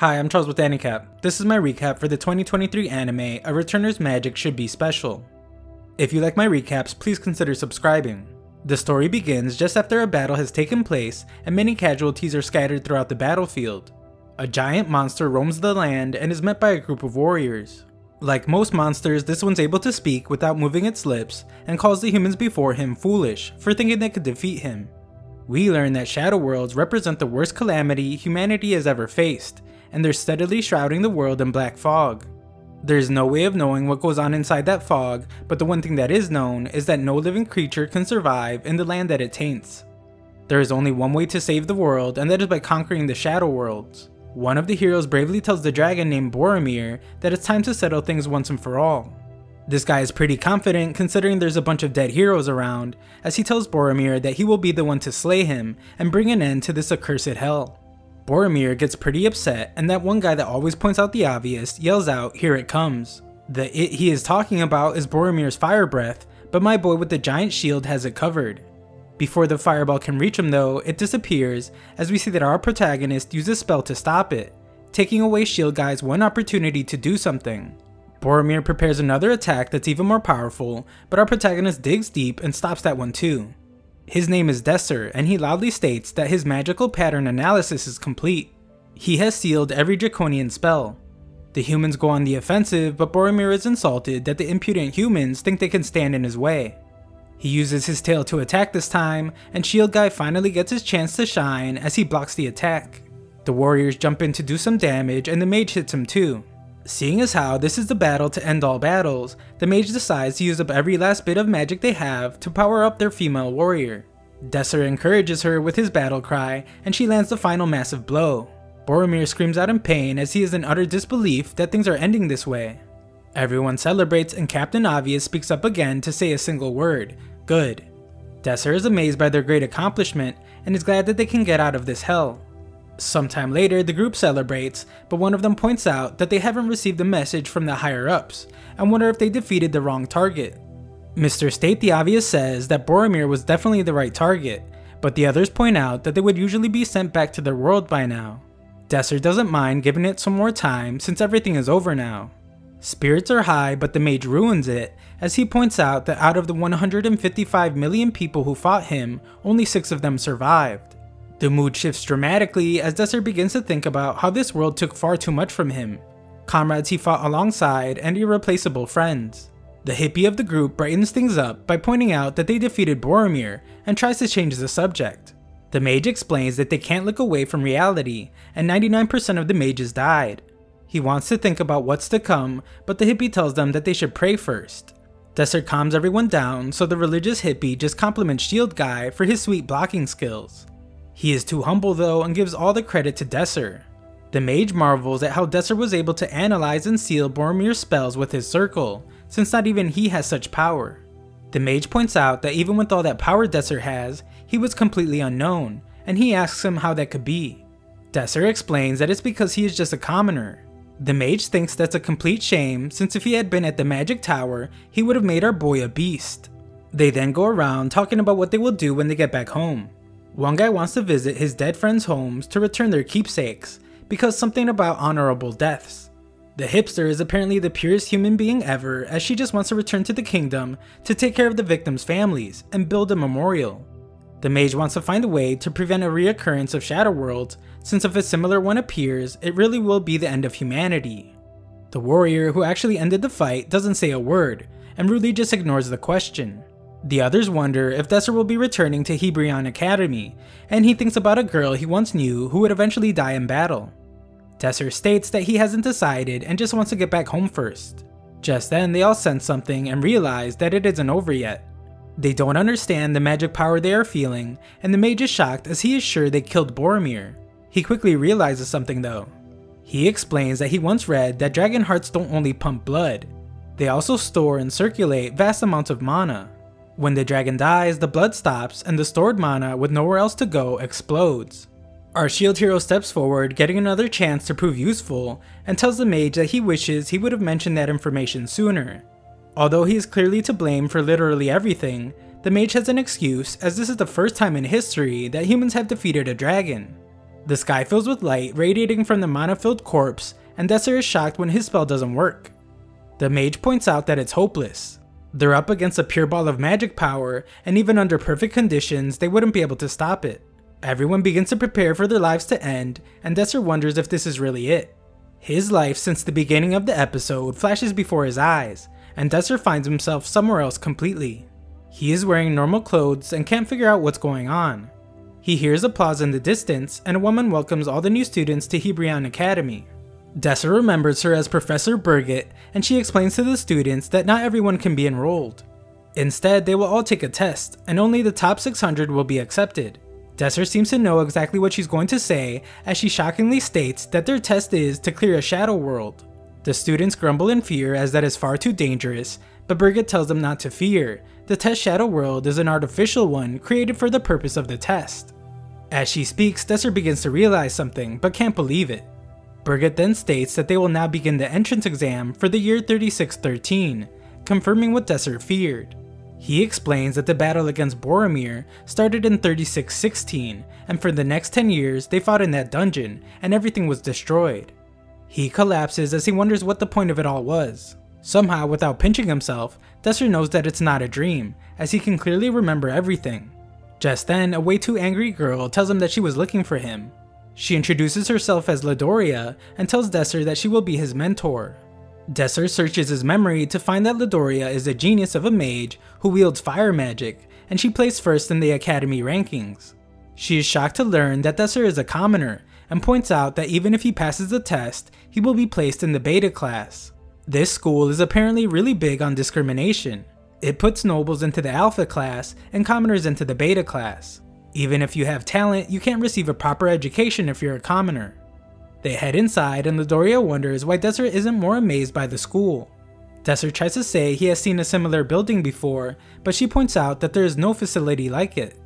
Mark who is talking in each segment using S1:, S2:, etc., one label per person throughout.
S1: Hi, I'm Charles with Anicap. This is my recap for the 2023 anime A Returner's Magic Should Be Special. If you like my recaps, please consider subscribing. The story begins just after a battle has taken place and many casualties are scattered throughout the battlefield. A giant monster roams the land and is met by a group of warriors. Like most monsters, this one's able to speak without moving its lips and calls the humans before him foolish for thinking they could defeat him. We learn that shadow worlds represent the worst calamity humanity has ever faced, and they're steadily shrouding the world in black fog. There's no way of knowing what goes on inside that fog, but the one thing that is known is that no living creature can survive in the land that it taints. There is only one way to save the world, and that is by conquering the shadow worlds. One of the heroes bravely tells the dragon named Boromir that it's time to settle things once and for all. This guy is pretty confident considering there's a bunch of dead heroes around, as he tells Boromir that he will be the one to slay him and bring an end to this accursed hell. Boromir gets pretty upset, and that one guy that always points out the obvious yells out, "Here it comes." The it he is talking about is Boromir's fire breath, but my boy with the giant shield has it covered. Before the fireball can reach him though, it disappears as we see that our protagonist uses a spell to stop it, taking away Shield Guy's one opportunity to do something. Boromir prepares another attack that's even more powerful, but our protagonist digs deep and stops that one too. His name is Desser, and he loudly states that his magical pattern analysis is complete. He has sealed every draconian spell. The humans go on the offensive, but Boromir is insulted that the impudent humans think they can stand in his way. He uses his tail to attack this time, and Shield Guy finally gets his chance to shine as he blocks the attack. The warriors jump in to do some damage, and the mage hits him too. Seeing as how this is the battle to end all battles, the mage decides to use up every last bit of magic they have to power up their female warrior. Desser encourages her with his battle cry, and she lands the final massive blow. Boromir screams out in pain as he is in utter disbelief that things are ending this way. Everyone celebrates, and Captain Obvious speaks up again to say a single word: good. Desser is amazed by their great accomplishment and is glad that they can get out of this hell. Sometime later, the group celebrates, but one of them points out that they haven't received a message from the higher-ups, and wonder if they defeated the wrong target. Mr. State the Obvious says that Boromir was definitely the right target, but the others point out that they would usually be sent back to their world by now. Desser doesn't mind giving it some more time since everything is over now. Spirits are high, but the mage ruins it, as he points out that out of the 155 million people who fought him, only 6 of them survived. The mood shifts dramatically as Desser begins to think about how this world took far too much from him, comrades he fought alongside, and irreplaceable friends. The hippie of the group brightens things up by pointing out that they defeated Boromir and tries to change the subject. The mage explains that they can't look away from reality, and 99% of the mages died. He wants to think about what's to come, but the hippie tells them that they should pray first. Desser calms everyone down, so the religious hippie just compliments Shield Guy for his sweet blocking skills. He is too humble though and gives all the credit to Desser. The mage marvels at how Desser was able to analyze and seal Boromir's spells with his circle, since not even he has such power. The mage points out that even with all that power Desser has, he was completely unknown, and he asks him how that could be. Desser explains that it's because he is just a commoner. The mage thinks that's a complete shame, since if he had been at the magic tower, he would have made our boy a beast. They then go around talking about what they will do when they get back home. One guy wants to visit his dead friends' homes to return their keepsakes, because something about honorable deaths. The hipster is apparently the purest human being ever, as she just wants to return to the kingdom to take care of the victims' families and build a memorial. The mage wants to find a way to prevent a reoccurrence of shadow worlds, since if a similar one appears, it really will be the end of humanity. The warrior who actually ended the fight doesn't say a word, and rudely just ignores the question. The others wonder if Desser will be returning to Hebrion Academy, and he thinks about a girl he once knew who would eventually die in battle. Desser states that he hasn't decided and just wants to get back home first. Just then they all sense something and realize that it isn't over yet. They don't understand the magic power they are feeling, and the mage is shocked as he is sure they killed Boromir. He quickly realizes something though. He explains that he once read that dragon hearts don't only pump blood, they also store and circulate vast amounts of mana. When the dragon dies, the blood stops and the stored mana with nowhere else to go explodes. Our shield hero steps forward, getting another chance to prove useful, and tells the mage that he wishes he would have mentioned that information sooner. Although he is clearly to blame for literally everything, the mage has an excuse as this is the first time in history that humans have defeated a dragon. The sky fills with light radiating from the mana-filled corpse, and Desser is shocked when his spell doesn't work. The mage points out that it's hopeless. They're up against a pure ball of magic power, and even under perfect conditions, they wouldn't be able to stop it. Everyone begins to prepare for their lives to end, and Desser wonders if this is really it. His life since the beginning of the episode flashes before his eyes, and Desser finds himself somewhere else completely. He is wearing normal clothes and can't figure out what's going on. He hears applause in the distance, and a woman welcomes all the new students to Hebrion Academy. Desser remembers her as Professor Birgit, and she explains to the students that not everyone can be enrolled. Instead, they will all take a test, and only the top 600 will be accepted. Desser seems to know exactly what she's going to say, as she shockingly states that their test is to clear a shadow world. The students grumble in fear as that is far too dangerous, but Birgit tells them not to fear. The test shadow world is an artificial one created for the purpose of the test. As she speaks, Desser begins to realize something, but can't believe it. Birgit then states that they will now begin the entrance exam for the year 3613, confirming what Desser feared. He explains that the battle against Boromir started in 3616, and for the next 10 years they fought in that dungeon, and everything was destroyed. He collapses as he wonders what the point of it all was. Somehow, without pinching himself, Desser knows that it's not a dream, as he can clearly remember everything. Just then, a way too angry girl tells him that she was looking for him. She introduces herself as Ladoria and tells Desser that she will be his mentor. Desser searches his memory to find that Ladoria is a genius of a mage who wields fire magic, and she placed first in the academy rankings. She is shocked to learn that Desser is a commoner, and points out that even if he passes the test, he will be placed in the beta class. This school is apparently really big on discrimination. It puts nobles into the alpha class and commoners into the beta class. Even if you have talent, you can't receive a proper education if you're a commoner. They head inside, and Ladoria wonders why Desser isn't more amazed by the school. Desser tries to say he has seen a similar building before, but she points out that there is no facility like it.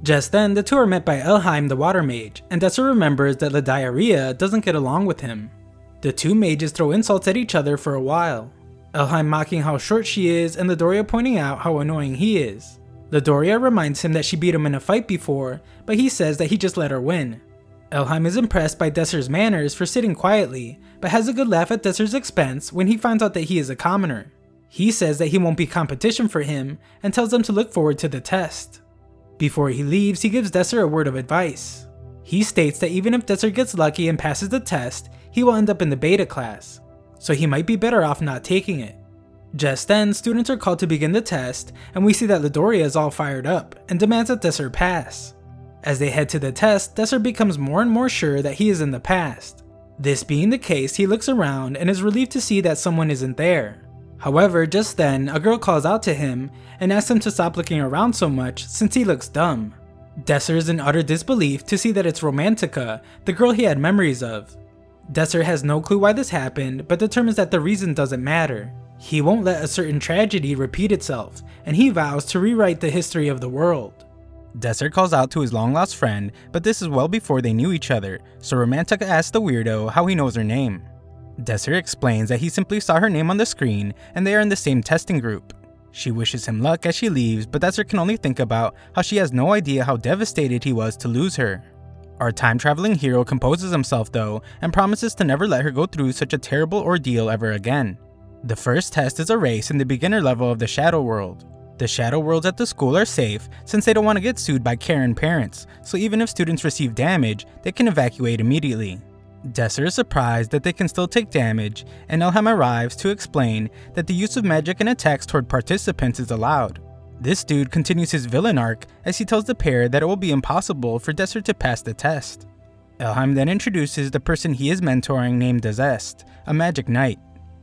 S1: Just then, the two are met by Elhaim the water mage, and Desser remembers that Ladiaria doesn't get along with him. The two mages throw insults at each other for a while. Elhaim mocking how short she is, and Ladoria pointing out how annoying he is. Ladoria reminds him that she beat him in a fight before, but he says that he just let her win. Elhaim is impressed by Desser's manners for sitting quietly, but has a good laugh at Desser's expense when he finds out that he is a commoner. He says that he won't be competition for him, and tells them to look forward to the test. Before he leaves, he gives Desser a word of advice. He states that even if Desser gets lucky and passes the test, he will end up in the beta class, so he might be better off not taking it. Just then, students are called to begin the test, and we see that Ladoria is all fired up, and demands that Desser pass. As they head to the test, Desser becomes more and more sure that he is in the past. This being the case, he looks around and is relieved to see that someone isn't there. However, just then, a girl calls out to him and asks him to stop looking around so much since he looks dumb. Desser is in utter disbelief to see that it's Romantica, the girl he had memories of. Desser has no clue why this happened, but determines that the reason doesn't matter. He won't let a certain tragedy repeat itself, and he vows to rewrite the history of the world. Desser calls out to his long-lost friend, but this is well before they knew each other, so Romantica asks the weirdo how he knows her name. Desser explains that he simply saw her name on the screen, and they are in the same testing group. She wishes him luck as she leaves, but Desser can only think about how she has no idea how devastated he was to lose her. Our time-traveling hero composes himself though, and promises to never let her go through such a terrible ordeal ever again. The first test is a race in the beginner level of the Shadow World. The Shadow Worlds at the school are safe since they don't want to get sued by Karen parents, so even if students receive damage, they can evacuate immediately. Desser is surprised that they can still take damage, and Elhaim arrives to explain that the use of magic and attacks toward participants is allowed. This dude continues his villain arc as he tells the pair that it will be impossible for Desser to pass the test. Elhaim then introduces the person he is mentoring named Dazest, a magic knight.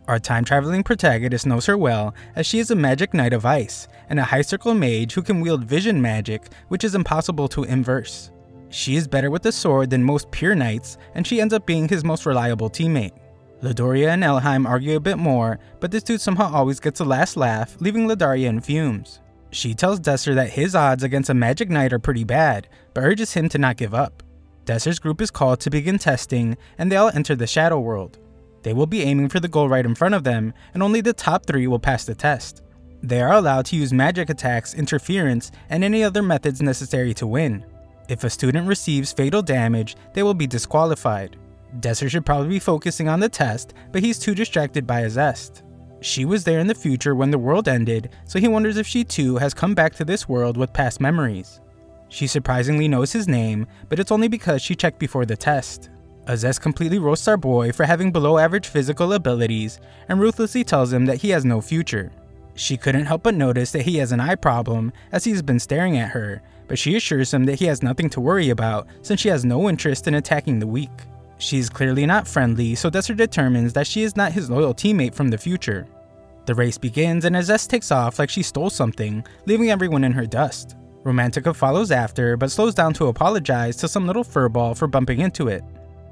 S1: Our time-traveling protagonist knows her well as she is a magic knight of ice, and a high circle mage who can wield vision magic, which is impossible to inverse. She is better with the sword than most pure knights, and she ends up being his most reliable teammate. Ladoria and Elhaim argue a bit more, but this dude somehow always gets a last laugh, leaving Ladoria in fumes. She tells Desser that his odds against a magic knight are pretty bad, but urges him to not give up. Desser's group is called to begin testing, and they all enter the Shadow World. They will be aiming for the goal right in front of them, and only the top 3 will pass the test. They are allowed to use magic attacks, interference, and any other methods necessary to win. If a student receives fatal damage, they will be disqualified. Desser should probably be focusing on the test, but he's too distracted by Azeste. She was there in the future when the world ended, so he wonders if she too has come back to this world with past memories. She surprisingly knows his name, but it's only because she checked before the test. Azeste completely roasts our boy for having below average physical abilities and ruthlessly tells him that he has no future. She couldn't help but notice that he has an eye problem as he's been staring at her, but she assures him that he has nothing to worry about since she has no interest in attacking the weak. She is clearly not friendly, so Desser determines that she is not his loyal teammate from the future. The race begins and Azeste takes off like she stole something, leaving everyone in her dust. Romantica follows after, but slows down to apologize to some little furball for bumping into it.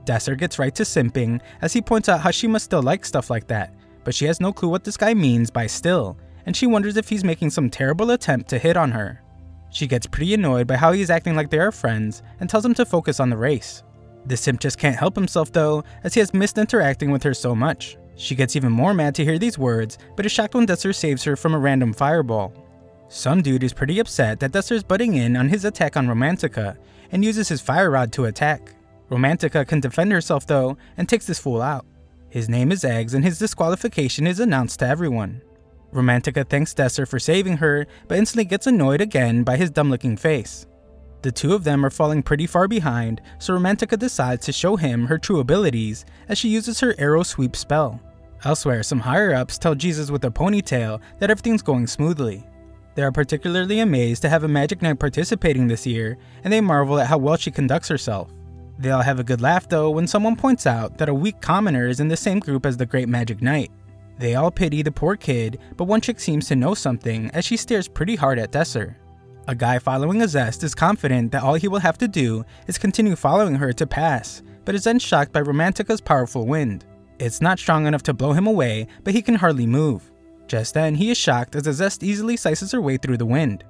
S1: Desser gets right to simping as he points out how she must still like stuff like that, but she has no clue what this guy means by still, and she wonders if he's making some terrible attempt to hit on her. She gets pretty annoyed by how he's acting like they are friends and tells him to focus on the race. The simp just can't help himself though, as he has missed interacting with her so much. She gets even more mad to hear these words, but is shocked when Desser saves her from a random fireball. Some dude is pretty upset that Desser's butting in on his attack on Romantica, and uses his fire rod to attack. Romantica can defend herself though, and takes this fool out. His name is Eggs, and his disqualification is announced to everyone. Romantica thanks Desser for saving her, but instantly gets annoyed again by his dumb-looking face. The two of them are falling pretty far behind, so Romantica decides to show him her true abilities as she uses her arrow sweep spell. Elsewhere, some higher-ups tell Jesus with a ponytail that everything's going smoothly. They are particularly amazed to have a Magic Knight participating this year, and they marvel at how well she conducts herself. They all have a good laugh though when someone points out that a weak commoner is in the same group as the Great Magic Knight. They all pity the poor kid, but one chick seems to know something as she stares pretty hard at Desser. A guy following Azeste is confident that all he will have to do is continue following her to pass, but is then shocked by Romantica's powerful wind. It's not strong enough to blow him away, but he can hardly move. Just then, he is shocked as Azeste easily slices her way through the wind.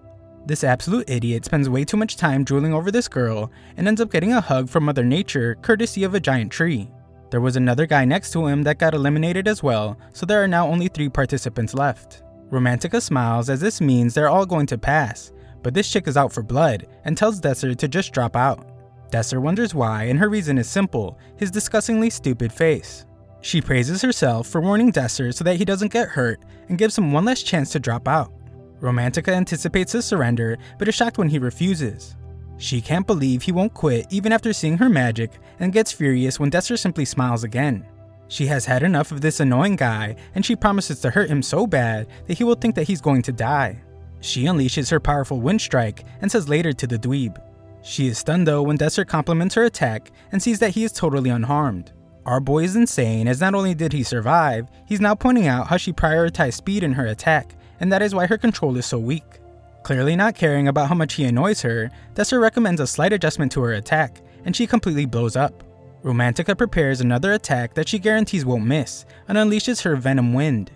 S1: This absolute idiot spends way too much time drooling over this girl and ends up getting a hug from Mother Nature courtesy of a giant tree. There was another guy next to him that got eliminated as well, so there are now only 3 participants left. Romantica smiles as this means they're all going to pass, but this chick is out for blood and tells Desser to just drop out. Desser wonders why, and her reason is simple: his disgustingly stupid face. She praises herself for warning Desser so that he doesn't get hurt and gives him one last chance to drop out. Romantica anticipates his surrender, but is shocked when he refuses. She can't believe he won't quit even after seeing her magic, and gets furious when Desser simply smiles again. She has had enough of this annoying guy, and she promises to hurt him so bad that he will think that he's going to die. She unleashes her powerful wind strike and says later to the dweeb. She is stunned though when Desser compliments her attack and sees that he is totally unharmed. Our boy is insane, as not only did he survive, he's now pointing out how she prioritized speed in her attack, and that is why her control is so weak. Clearly not caring about how much he annoys her, Desser recommends a slight adjustment to her attack, and she completely blows up. Romantica prepares another attack that she guarantees won't miss, and unleashes her Venom Wind.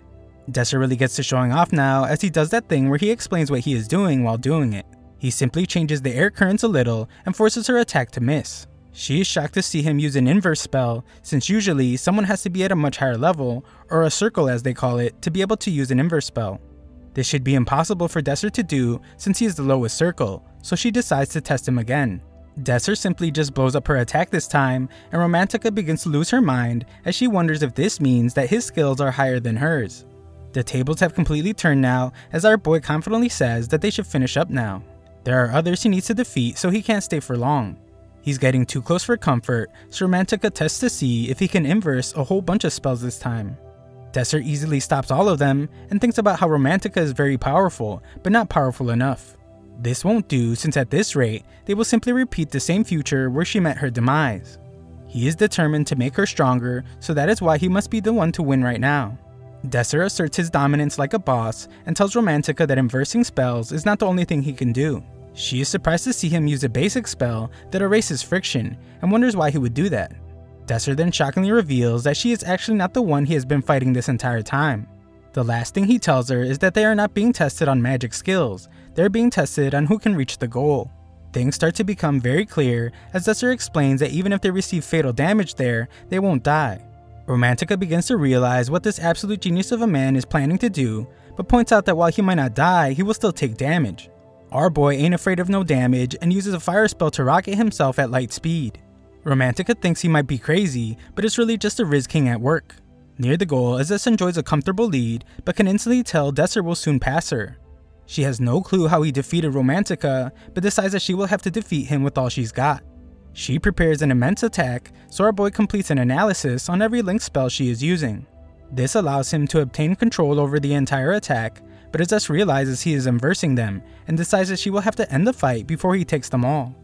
S1: Desser really gets to showing off now, as he does that thing where he explains what he is doing while doing it. He simply changes the air currents a little and forces her attack to miss. She is shocked to see him use an inverse spell, since usually someone has to be at a much higher level, or a circle as they call it, to be able to use an inverse spell. This should be impossible for Desser to do since he is the lowest circle, so she decides to test him again. Desser simply just blows up her attack this time, and Romantica begins to lose her mind as she wonders if this means that his skills are higher than hers. The tables have completely turned now, as our boy confidently says that they should finish up now. There are others he needs to defeat, so he can't stay for long. He's getting too close for comfort, so Romantica tests to see if he can inverse a whole bunch of spells this time. Desser easily stops all of them, and thinks about how Romantica is very powerful, but not powerful enough. This won't do, since at this rate, they will simply repeat the same future where she met her demise. He is determined to make her stronger, so that is why he must be the one to win right now. Desser asserts his dominance like a boss, and tells Romantica that inversing spells is not the only thing he can do. She is surprised to see him use a basic spell that erases friction, and wonders why he would do that. Desser then shockingly reveals that she is actually not the one he has been fighting this entire time. The last thing he tells her is that they are not being tested on magic skills, they are being tested on who can reach the goal. Things start to become very clear as Desser explains that even if they receive fatal damage there, they won't die. Romantica begins to realize what this absolute genius of a man is planning to do, but points out that while he might not die, he will still take damage. Our boy ain't afraid of no damage and uses a fire spell to rocket himself at light speed. Romantica thinks he might be crazy, but it's really just a Riz King at work. Near the goal, Azez enjoys a comfortable lead, but can instantly tell Desser will soon pass her. She has no clue how he defeated Romantica, but decides that she will have to defeat him with all she's got. She prepares an immense attack, so our boy completes an analysis on every link spell she is using. This allows him to obtain control over the entire attack, but Azez realizes he is inversing them, and decides that she will have to end the fight before he takes them all.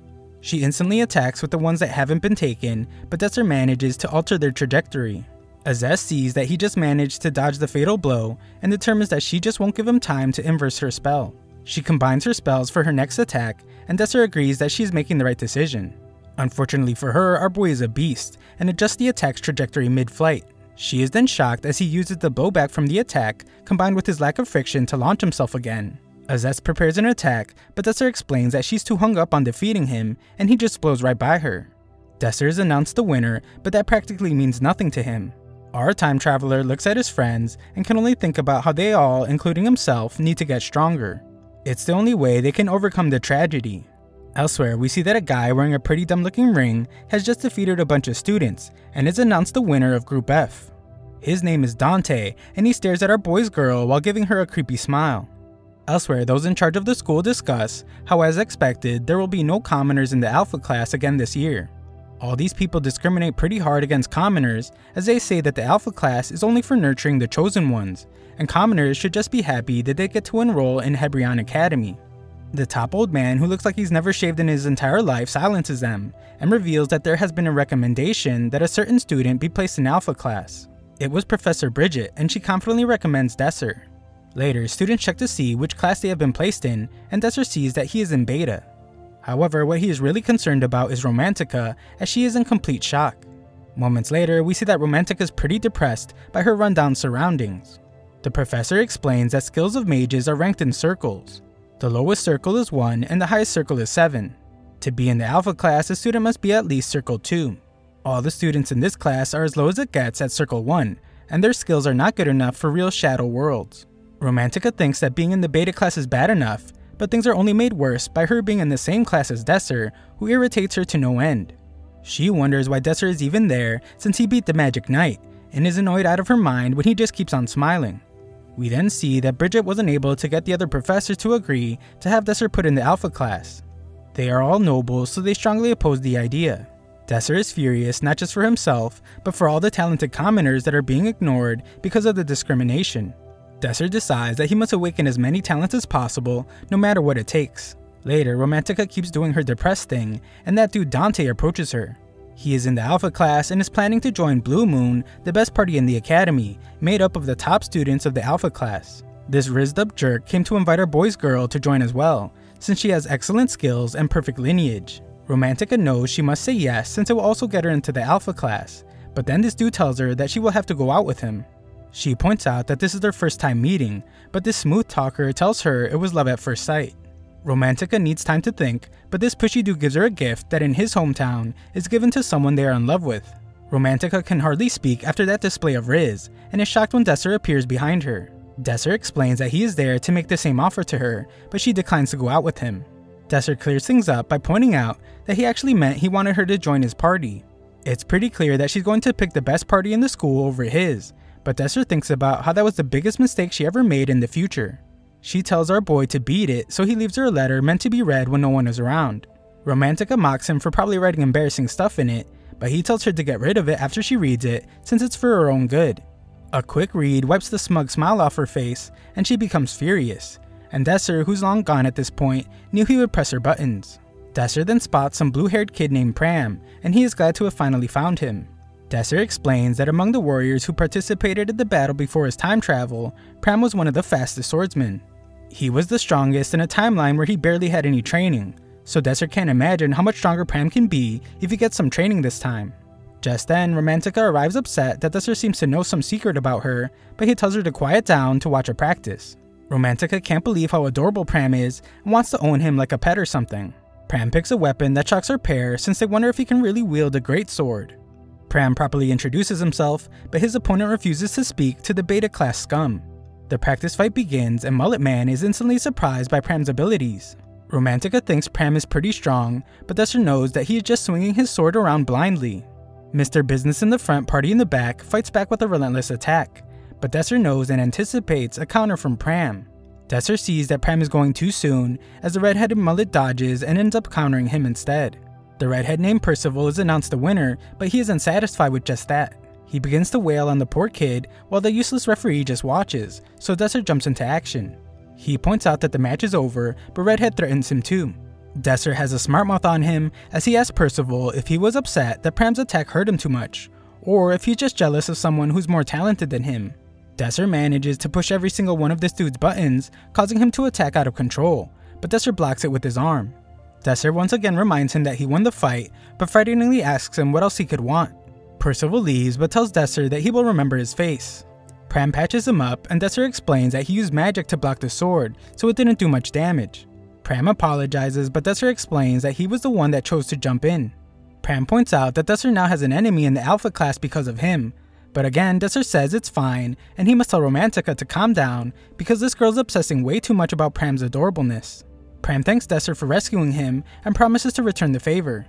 S1: She instantly attacks with the ones that haven't been taken, but Desser manages to alter their trajectory. Azez sees that he just managed to dodge the fatal blow, and determines that she just won't give him time to inverse her spell. She combines her spells for her next attack, and Desser agrees that she is making the right decision. Unfortunately for her, our boy is a beast, and adjusts the attack's trajectory mid-flight. She is then shocked as he uses the blowback from the attack, combined with his lack of friction to launch himself again. Azez prepares an attack, but Desser explains that she's too hung up on defeating him, and he just blows right by her. Desser is announced the winner, but that practically means nothing to him. Our time traveler looks at his friends, and can only think about how they all, including himself, need to get stronger. It's the only way they can overcome the tragedy. Elsewhere, we see that a guy wearing a pretty dumb looking ring has just defeated a bunch of students, and is announced the winner of Group F. His name is Dante, and he stares at our boy's girl while giving her a creepy smile. Elsewhere, those in charge of the school discuss how, as expected, there will be no commoners in the Alpha class again this year. All these people discriminate pretty hard against commoners, as they say that the Alpha class is only for nurturing the chosen ones, and commoners should just be happy that they get to enroll in Hebrion Academy. The top old man, who looks like he's never shaved in his entire life, silences them, and reveals that there has been a recommendation that a certain student be placed in Alpha class. It was Professor Bridget, and she confidently recommends Desser. Later, students check to see which class they have been placed in, and Desser sees that he is in Beta. However, what he is really concerned about is Romantica, as she is in complete shock. Moments later, we see that Romantica is pretty depressed by her rundown surroundings. The professor explains that skills of mages are ranked in circles. The lowest circle is 1 and the highest circle is 7. To be in the Alpha class, a student must be at least Circle 2. All the students in this class are as low as it gets at Circle 1, and their skills are not good enough for real Shadow worlds. Romantica thinks that being in the Beta class is bad enough, but things are only made worse by her being in the same class as Desser, who irritates her to no end. She wonders why Desser is even there since he beat the Magic Knight, and is annoyed out of her mind when he just keeps on smiling. We then see that Bridget wasn't able to get the other professors to agree to have Desser put in the Alpha class. They are all nobles, so they strongly oppose the idea. Desser is furious not just for himself, but for all the talented commoners that are being ignored because of the discrimination. Desser decides that he must awaken as many talents as possible, no matter what it takes. Later, Romantica keeps doing her depressed thing, and that dude Dante approaches her. He is in the Alpha class and is planning to join Blue Moon, the best party in the academy, made up of the top students of the Alpha class. This rizzed up jerk came to invite our boy's girl to join as well, since she has excellent skills and perfect lineage. Romantica knows she must say yes since it will also get her into the Alpha class, but then this dude tells her that she will have to go out with him. She points out that this is their first time meeting, but this smooth talker tells her it was love at first sight. Romantica needs time to think, but this pushy dude gives her a gift that in his hometown is given to someone they are in love with. Romantica can hardly speak after that display of Riz, and is shocked when Desser appears behind her. Desser explains that he is there to make the same offer to her, but she declines to go out with him. Desser clears things up by pointing out that he actually meant he wanted her to join his party. It's pretty clear that she's going to pick the best party in the school over his, but Desser thinks about how that was the biggest mistake she ever made in the future. She tells our boy to beat it, so he leaves her a letter meant to be read when no one is around. Romantica mocks him for probably writing embarrassing stuff in it, but he tells her to get rid of it after she reads it, since it's for her own good. A quick read wipes the smug smile off her face, and she becomes furious, and Desser, who's long gone at this point, knew he would press her buttons. Desser then spots some blue-haired kid named Pram, and he is glad to have finally found him. Desser explains that among the warriors who participated in the battle before his time travel, Pram was one of the fastest swordsmen. He was the strongest in a timeline where he barely had any training, so Desser can't imagine how much stronger Pram can be if he gets some training this time. Just then, Romantica arrives upset that Desser seems to know some secret about her, but he tells her to quiet down to watch her practice. Romantica can't believe how adorable Pram is and wants to own him like a pet or something. Pram picks a weapon that shocks her pair since they wonder if he can really wield a great sword. Pram properly introduces himself, but his opponent refuses to speak to the Beta class scum. The practice fight begins and Mullet Man is instantly surprised by Pram's abilities. Romantica thinks Pram is pretty strong, but Desser knows that he is just swinging his sword around blindly. Mr. Business in the front, Party in the back fights back with a relentless attack, but Desser knows and anticipates a counter from Pram. Desser sees that Pram is going too soon as the redheaded mullet dodges and ends up countering him instead. The redhead named Percival is announced the winner, but he is unsatisfied with just that. He begins to wail on the poor kid while the useless referee just watches, so Desser jumps into action. He points out that the match is over, but Redhead threatens him too. Desser has a smart mouth on him as he asks Percival if he was upset that Pram's attack hurt him too much, or if he's just jealous of someone who's more talented than him. Desser manages to push every single one of this dude's buttons, causing him to attack out of control, but Desser blocks it with his arm. Desser once again reminds him that he won the fight, but frighteningly asks him what else he could want. Percival leaves but tells Desser that he will remember his face. Pram patches him up and Desser explains that he used magic to block the sword, so it didn't do much damage. Pram apologizes, but Desser explains that he was the one that chose to jump in. Pram points out that Desser now has an enemy in the Alpha class because of him, but again Desser says it's fine and he must tell Romantica to calm down because this girl's obsessing way too much about Pram's adorableness. Pram thanks Desser for rescuing him and promises to return the favor.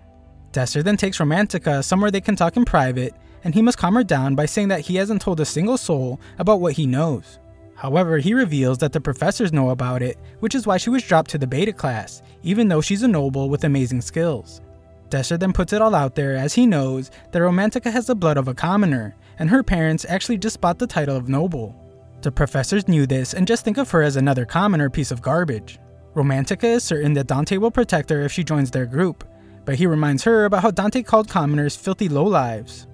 S1: Desser then takes Romantica somewhere they can talk in private, and he must calm her down by saying that he hasn't told a single soul about what he knows. However, he reveals that the professors know about it, which is why she was dropped to the beta class, even though she's a noble with amazing skills. Desser then puts it all out there as he knows that Romantica has the blood of a commoner, and her parents actually just bought the title of noble. The professors knew this and just think of her as another commoner piece of garbage. Romantica is certain that Dante will protect her if she joins their group, but he reminds her about how Dante called commoners filthy lowlives.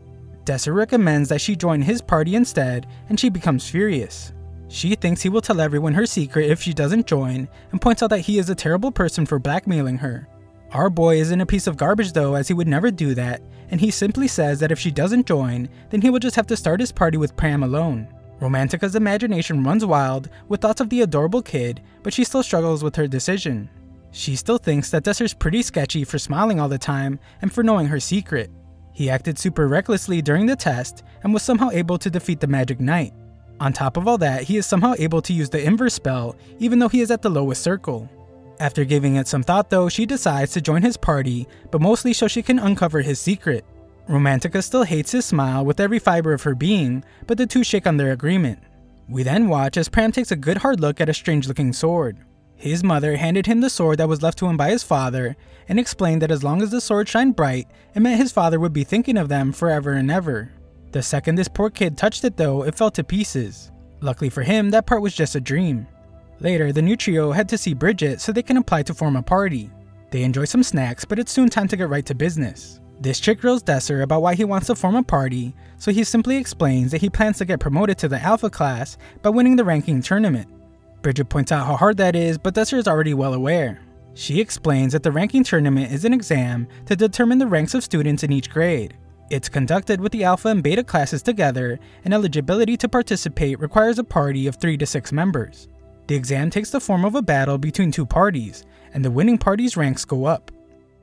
S1: Desser recommends that she join his party instead, and she becomes furious. She thinks he will tell everyone her secret if she doesn't join, and points out that he is a terrible person for blackmailing her. Our boy isn't a piece of garbage though, as he would never do that, and he simply says that if she doesn't join, then he will just have to start his party with Pram alone. Romantica's imagination runs wild with thoughts of the adorable kid, but she still struggles with her decision. She still thinks that Desser's pretty sketchy for smiling all the time and for knowing her secret. He acted super recklessly during the test and was somehow able to defeat the Magic Knight. On top of all that, he is somehow able to use the inverse spell even though he is at the lowest circle. After giving it some thought though, she decides to join his party, but mostly so she can uncover his secret. Romantica still hates his smile with every fiber of her being, but the two shake on their agreement. We then watch as Pram takes a good hard look at a strange looking sword. His mother handed him the sword that was left to him by his father, and explained that as long as the sword shined bright, it meant his father would be thinking of them forever and ever. The second this poor kid touched it though, it fell to pieces. Luckily for him, that part was just a dream. Later, the new trio head to see Bridget so they can apply to form a party. They enjoy some snacks, but it's soon time to get right to business. This chick grills Desser about why he wants to form a party, so he simply explains that he plans to get promoted to the Alpha class by winning the ranking tournament. Bridget points out how hard that is, but Desser is already well aware. She explains that the ranking tournament is an exam to determine the ranks of students in each grade. It's conducted with the Alpha and Beta classes together, and eligibility to participate requires a party of 3 to 6 members. The exam takes the form of a battle between two parties, and the winning party's ranks go up.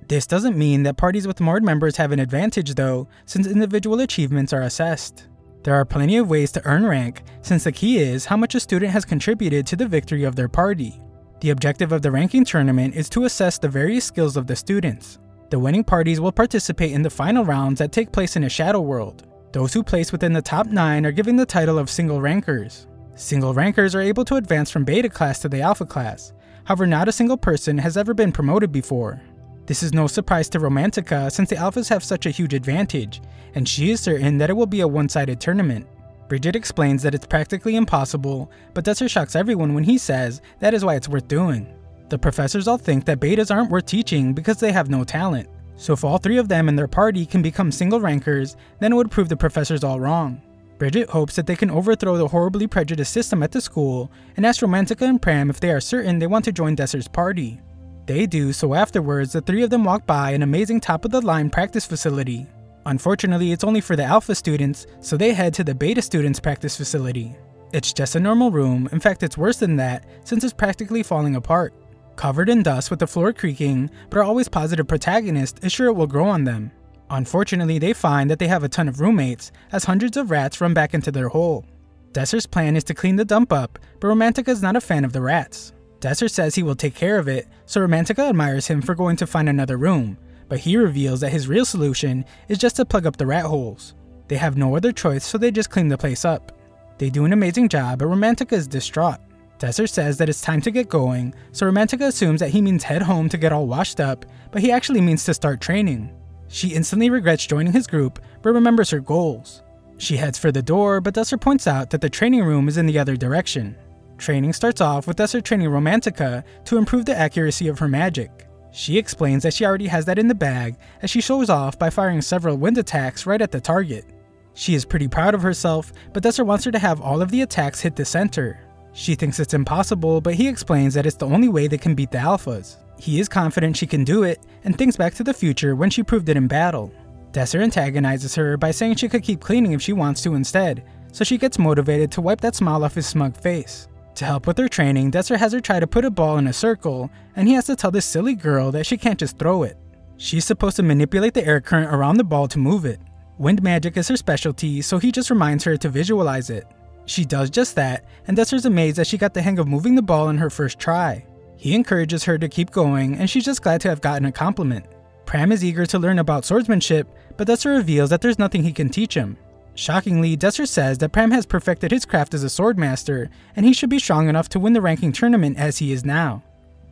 S1: This doesn't mean that parties with more members have an advantage though, since individual achievements are assessed. There are plenty of ways to earn rank, since the key is how much a student has contributed to the victory of their party. The objective of the ranking tournament is to assess the various skills of the students. The winning parties will participate in the final rounds that take place in a shadow world. Those who place within the top 9 are given the title of single rankers. Single rankers are able to advance from Beta class to the Alpha class, however not a single person has ever been promoted before. This is no surprise to Romantica since the Alphas have such a huge advantage, and she is certain that it will be a one-sided tournament. Bridget explains that it's practically impossible, but Desser shocks everyone when he says that is why it's worth doing. The professors all think that betas aren't worth teaching because they have no talent, so if all 3 of them in their party can become single rankers, then it would prove the professors all wrong. Bridget hopes that they can overthrow the horribly prejudiced system at the school and asks Romantica and Pram if they are certain they want to join Desser's party. They do, so afterwards, the 3 of them walk by an amazing top-of-the-line practice facility. Unfortunately, it's only for the Alpha students, so they head to the Beta students' practice facility. It's just a normal room, in fact it's worse than that, since it's practically falling apart. Covered in dust with the floor creaking, but our always positive protagonist is sure it will grow on them. Unfortunately, they find that they have a ton of roommates, as hundreds of rats run back into their hole. Desser's plan is to clean the dump up, but Romantica is not a fan of the rats. Desser says he will take care of it, so Romantica admires him for going to find another room, but he reveals that his real solution is just to plug up the rat holes. They have no other choice, so they just clean the place up. They do an amazing job, but Romantica is distraught. Desser says that it's time to get going, so Romantica assumes that he means head home to get all washed up, but he actually means to start training. She instantly regrets joining his group, but remembers her goals. She heads for the door, but Desser points out that the training room is in the other direction. Training starts off with Desser training Romantica to improve the accuracy of her magic. She explains that she already has that in the bag, as she shows off by firing several wind attacks right at the target. She is pretty proud of herself, but Desser wants her to have all of the attacks hit the center. She thinks it's impossible, but he explains that it's the only way they can beat the alphas. He is confident she can do it, and thinks back to the future when she proved it in battle. Desser antagonizes her by saying she could keep cleaning if she wants to instead, so she gets motivated to wipe that smile off his smug face. To help with her training, Desser has her try to put a ball in a circle, and he has to tell this silly girl that she can't just throw it. She's supposed to manipulate the air current around the ball to move it. Wind magic is her specialty, so he just reminds her to visualize it. She does just that, and Desser's amazed that she got the hang of moving the ball in her first try. He encourages her to keep going, and she's just glad to have gotten a compliment. Pram is eager to learn about swordsmanship, but Desser reveals that there's nothing he can teach him. Shockingly, Desser says that Pram has perfected his craft as a swordmaster, and he should be strong enough to win the ranking tournament as he is now.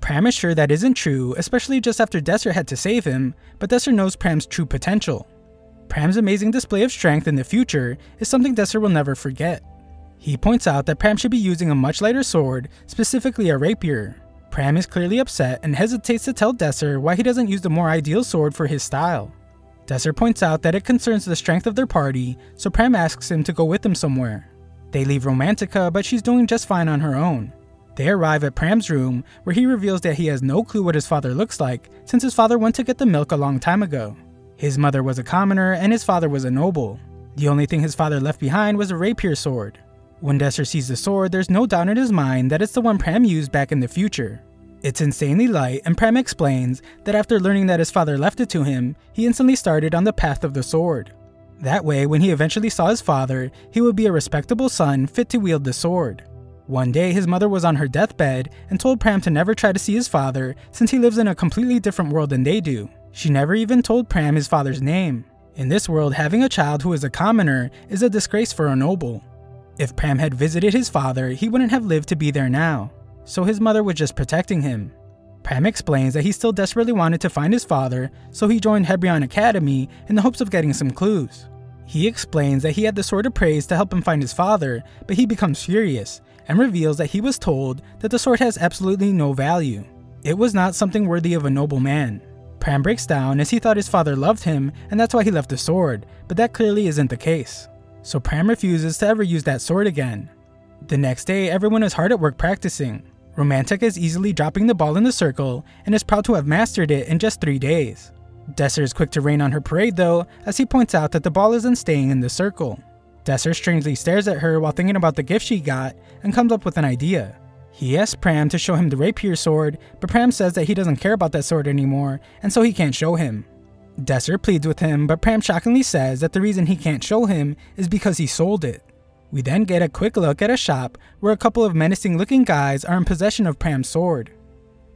S1: Pram is sure that isn't true, especially just after Desser had to save him, but Desser knows Pram's true potential. Pram's amazing display of strength in the future is something Desser will never forget. He points out that Pram should be using a much lighter sword, specifically a rapier. Pram is clearly upset and hesitates to tell Desser why he doesn't use the more ideal sword for his style. Desser points out that it concerns the strength of their party, so Pram asks him to go with them somewhere. They leave Romantica, but she's doing just fine on her own. They arrive at Pram's room, where he reveals that he has no clue what his father looks like, since his father went to get the milk a long time ago. His mother was a commoner, and his father was a noble. The only thing his father left behind was a rapier sword. When Desser sees the sword, there's no doubt in his mind that it's the one Pram used back in the future. It's insanely light, and Pram explains that after learning that his father left it to him, he instantly started on the path of the sword. That way, when he eventually saw his father, he would be a respectable son fit to wield the sword. One day, his mother was on her deathbed and told Pram to never try to see his father since he lives in a completely different world than they do. She never even told Pram his father's name. In this world, having a child who is a commoner is a disgrace for a noble. If Pram had visited his father, he wouldn't have lived to be there now. So his mother was just protecting him. Pram explains that he still desperately wanted to find his father, so he joined Hebrion Academy in the hopes of getting some clues. He explains that he had the Sword of Praise to help him find his father, but he becomes furious, and reveals that he was told that the sword has absolutely no value. It was not something worthy of a noble man. Pram breaks down as he thought his father loved him, and that's why he left the sword, but that clearly isn't the case. So Pram refuses to ever use that sword again. The next day, everyone is hard at work practicing. Romantica is easily dropping the ball in the circle, and is proud to have mastered it in just 3 days. Desser is quick to rain on her parade though, as he points out that the ball isn't staying in the circle. Desser strangely stares at her while thinking about the gift she got, and comes up with an idea. He asks Pram to show him the rapier sword, but Pram says that he doesn't care about that sword anymore, and so he can't show him. Desser pleads with him, but Pram shockingly says that the reason he can't show him is because he sold it. We then get a quick look at a shop where a couple of menacing looking guys are in possession of Pram's sword.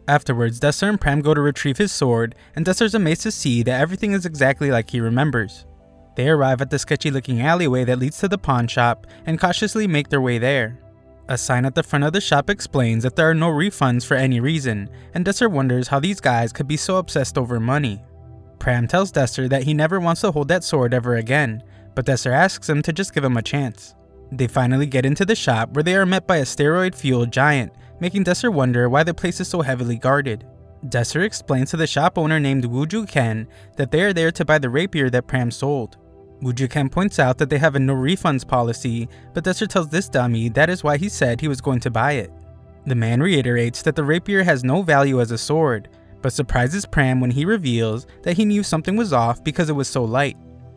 S1: Afterwards, Desser and Pram go to retrieve his sword, and Desser's amazed to see that everything is exactly like he remembers. They arrive at the sketchy looking alleyway that leads to the pawn shop and cautiously make their way there. A sign at the front of the shop explains that there are no refunds for any reason, and Desser wonders how these guys could be so obsessed over money. Pram tells Desser that he never wants to hold that sword ever again, but Desser asks him to just give him a chance. They finally get into the shop where they are met by a steroid-fueled giant, making Desser wonder why the place is so heavily guarded. Desser explains to the shop owner named Wuju Ken that they are there to buy the rapier that Pram sold. Wuju Ken points out that they have a no refunds policy, but Desser tells this dummy that is why he said he was going to buy it. The man reiterates that the rapier has no value as a sword, but surprises Pram when he reveals that he knew something was off because it was so light.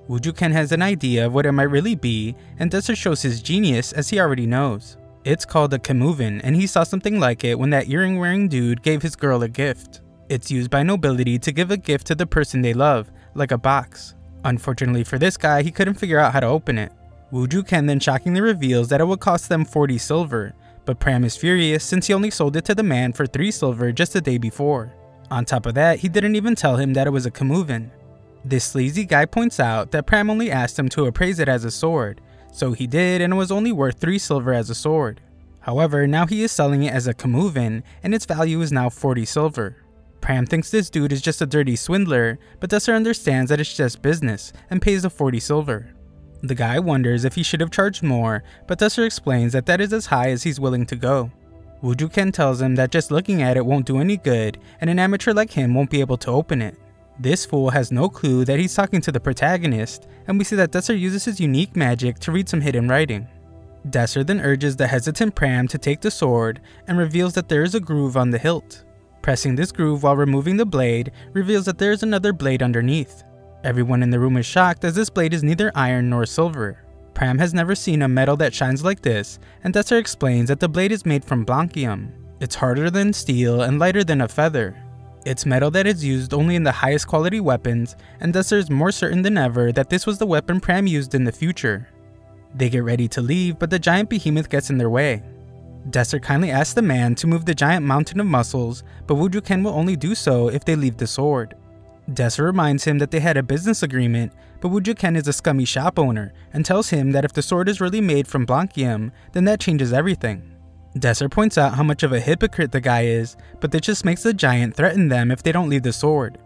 S1: Wuju Ken has an idea of what it might really be, and Desser shows his genius as he already knows. It's called a Kemovin, and he saw something like it when that earring wearing dude gave his girl a gift. It's used by nobility to give a gift to the person they love, like a box. Unfortunately for this guy, he couldn't figure out how to open it. Wuju Ken then shockingly reveals that it would cost them 40 silver, but Pram is furious since he only sold it to the man for 3 silver just the day before. On top of that, he didn't even tell him that it was a Kamuvan. This sleazy guy points out that Pram only asked him to appraise it as a sword, so he did, and it was only worth 3 silver as a sword. However, now he is selling it as a Kamuvan, and its value is now 40 silver. Pram thinks this dude is just a dirty swindler, but Desser understands that it's just business, and pays the 40 silver. The guy wonders if he should have charged more, but Desser explains that is as high as he's willing to go. Wujuken tells him that just looking at it won't do any good, and an amateur like him won't be able to open it. This fool has no clue that he's talking to the protagonist, and we see that Desser uses his unique magic to read some hidden writing. Desser then urges the hesitant Pram to take the sword, and reveals that there is a groove on the hilt. Pressing this groove while removing the blade reveals that there is another blade underneath. Everyone in the room is shocked as this blade is neither iron nor silver. Pram has never seen a metal that shines like this, and Desser explains that the blade is made from blankium. It's harder than steel and lighter than a feather. It's metal that is used only in the highest quality weapons, and Desser is more certain than ever that this was the weapon Pram used in the future. They get ready to leave, but the giant behemoth gets in their way. Desser kindly asks the man to move the giant mountain of muscles, but Wujuken will only do so if they leave the sword. Desser reminds him that they had a business agreement, but Wujuken is a scummy shop owner and tells him that if the sword is really made from blankium, then that changes everything. Desser points out how much of a hypocrite the guy is, but this just makes the giant threaten them if they don't leave the sword.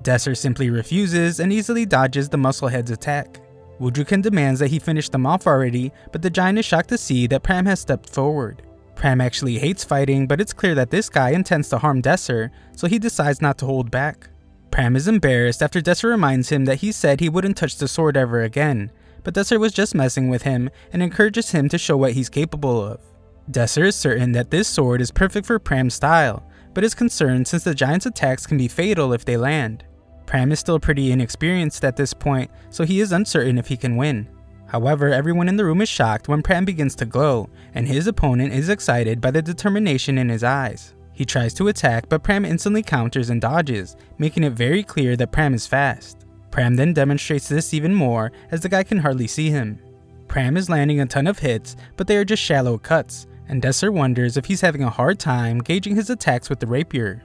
S1: Desser simply refuses and easily dodges the musclehead's attack. Wujuken demands that he finish them off already, but the giant is shocked to see that Pram has stepped forward. Pram actually hates fighting, but it's clear that this guy intends to harm Desser, so he decides not to hold back. Pram is embarrassed after Desser reminds him that he said he wouldn't touch the sword ever again, but Desser was just messing with him and encourages him to show what he's capable of. Desser is certain that this sword is perfect for Pram's style, but is concerned since the giant's attacks can be fatal if they land. Pram is still pretty inexperienced at this point, so he is uncertain if he can win. However, everyone in the room is shocked when Pram begins to glow, and his opponent is excited by the determination in his eyes. He tries to attack, but Pram instantly counters and dodges, making it very clear that Pram is fast. Pram then demonstrates this even more, as the guy can hardly see him. Pram is landing a ton of hits, but they are just shallow cuts, and Desser wonders if he's having a hard time gauging his attacks with the rapier.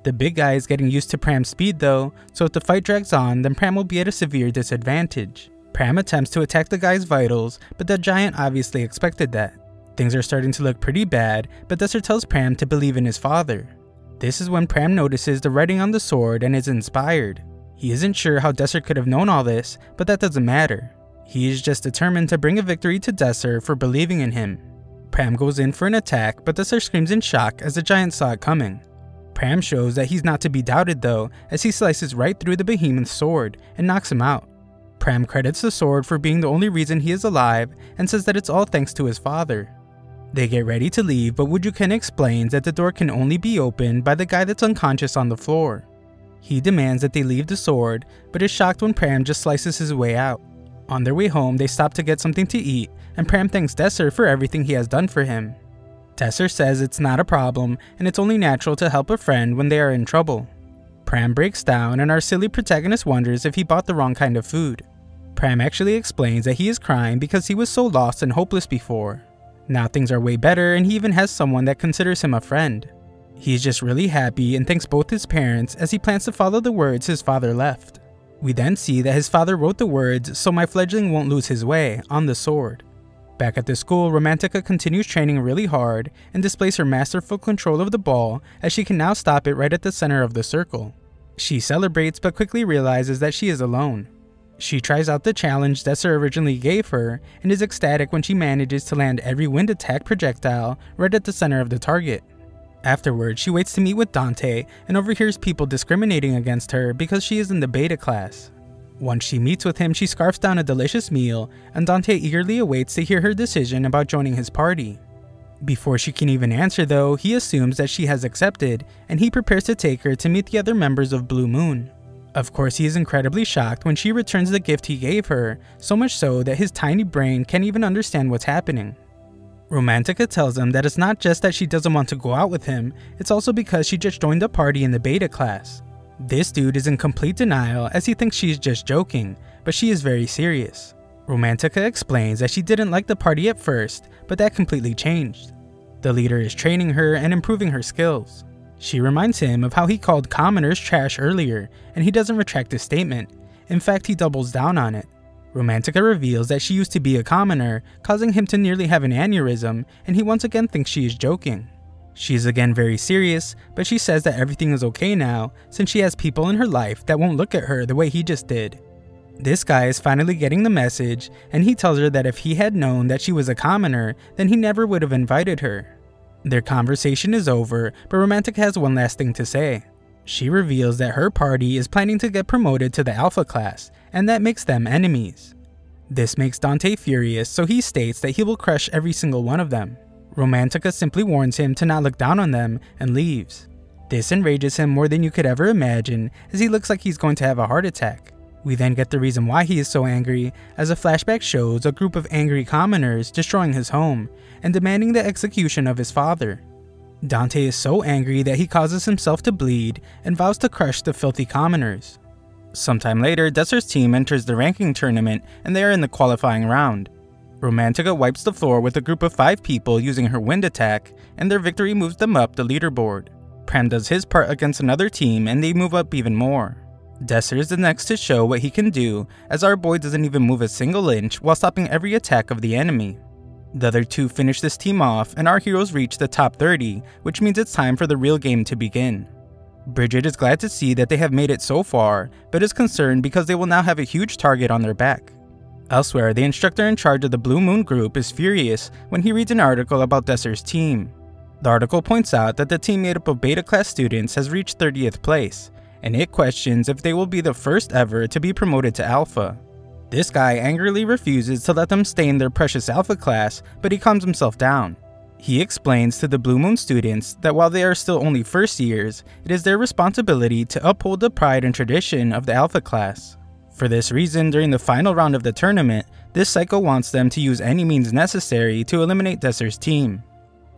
S1: The big guy is getting used to Pram's speed though, so if the fight drags on, then Pram will be at a severe disadvantage. Pram attempts to attack the guy's vitals, but the giant obviously expected that. Things are starting to look pretty bad, but Desser tells Pram to believe in his father. This is when Pram notices the writing on the sword and is inspired. He isn't sure how Desser could have known all this, but that doesn't matter. He is just determined to bring a victory to Desser for believing in him. Pram goes in for an attack, but Desser screams in shock as the giant saw it coming. Pram shows that he's not to be doubted though, as he slices right through the behemoth's sword and knocks him out. Pram credits the sword for being the only reason he is alive and says that it's all thanks to his father. They get ready to leave, but Wujuken explains that the door can only be opened by the guy that's unconscious on the floor. He demands that they leave the sword, but is shocked when Pram just slices his way out. On their way home, they stop to get something to eat, and Pram thanks Desser for everything he has done for him. Desser says it's not a problem, and it's only natural to help a friend when they are in trouble. Pram breaks down, and our silly protagonist wonders if he bought the wrong kind of food. Pram actually explains that he is crying because he was so lost and hopeless before. Now things are way better, and he even has someone that considers him a friend. He's just really happy and thanks both his parents as he plans to follow the words his father left. We then see that his father wrote the words "so my fledgling won't lose his way" on the sword. Back at the school, Romantica continues training really hard and displays her masterful control of the ball as she can now stop it right at the center of the circle. She celebrates but quickly realizes that she is alone. She tries out the challenge Desser originally gave her and is ecstatic when she manages to land every wind attack projectile right at the center of the target. Afterwards, she waits to meet with Dante and overhears people discriminating against her because she is in the beta class. Once she meets with him, she scarfs down a delicious meal, and Dante eagerly awaits to hear her decision about joining his party. Before she can even answer though, he assumes that she has accepted, and he prepares to take her to meet the other members of Blue Moon. Of course, he is incredibly shocked when she returns the gift he gave her, so much so that his tiny brain can't even understand what's happening. Romantica tells him that it's not just that she doesn't want to go out with him, it's also because she just joined a party in the beta class. This dude is in complete denial as he thinks she's just joking, but she is very serious. Romantica explains that she didn't like the party at first, but that completely changed. The leader is training her and improving her skills. She reminds him of how he called commoners trash earlier, and he doesn't retract his statement. In fact, he doubles down on it. Romantica reveals that she used to be a commoner, causing him to nearly have an aneurysm, and he once again thinks she is joking. She is again very serious, but she says that everything is okay now, since she has people in her life that won't look at her the way he just did. This guy is finally getting the message, and he tells her that if he had known that she was a commoner, then he never would have invited her. Their conversation is over, but Romantica has one last thing to say. She reveals that her party is planning to get promoted to the Alpha class, and that makes them enemies. This makes Dante furious, so he states that he will crush every single one of them. Romantica simply warns him to not look down on them and leaves. This enrages him more than you could ever imagine, as he looks like he's going to have a heart attack. We then get the reason why he is so angry, as a flashback shows a group of angry commoners destroying his home and demanding the execution of his father. Dante is so angry that he causes himself to bleed and vows to crush the filthy commoners. Sometime later, Desser's team enters the ranking tournament and they are in the qualifying round. Romantica wipes the floor with a group of 5 people using her wind attack, and their victory moves them up the leaderboard. Pram does his part against another team and they move up even more. Desser is the next to show what he can do, as our boy doesn't even move a single inch while stopping every attack of the enemy. The other 2 finish this team off, and our heroes reach the top 30, which means it's time for the real game to begin. Bridget is glad to see that they have made it so far, but is concerned because they will now have a huge target on their back. Elsewhere, the instructor in charge of the Blue Moon group is furious when he reads an article about Desser's team. The article points out that the team made up of beta class students has reached 30th place, and it questions if they will be the first ever to be promoted to Alpha. This guy angrily refuses to let them stay in their precious Alpha class, but he calms himself down. He explains to the Blue Moon students that while they are still only first years, it is their responsibility to uphold the pride and tradition of the Alpha class. For this reason, during the final round of the tournament, this psycho wants them to use any means necessary to eliminate Desser's team.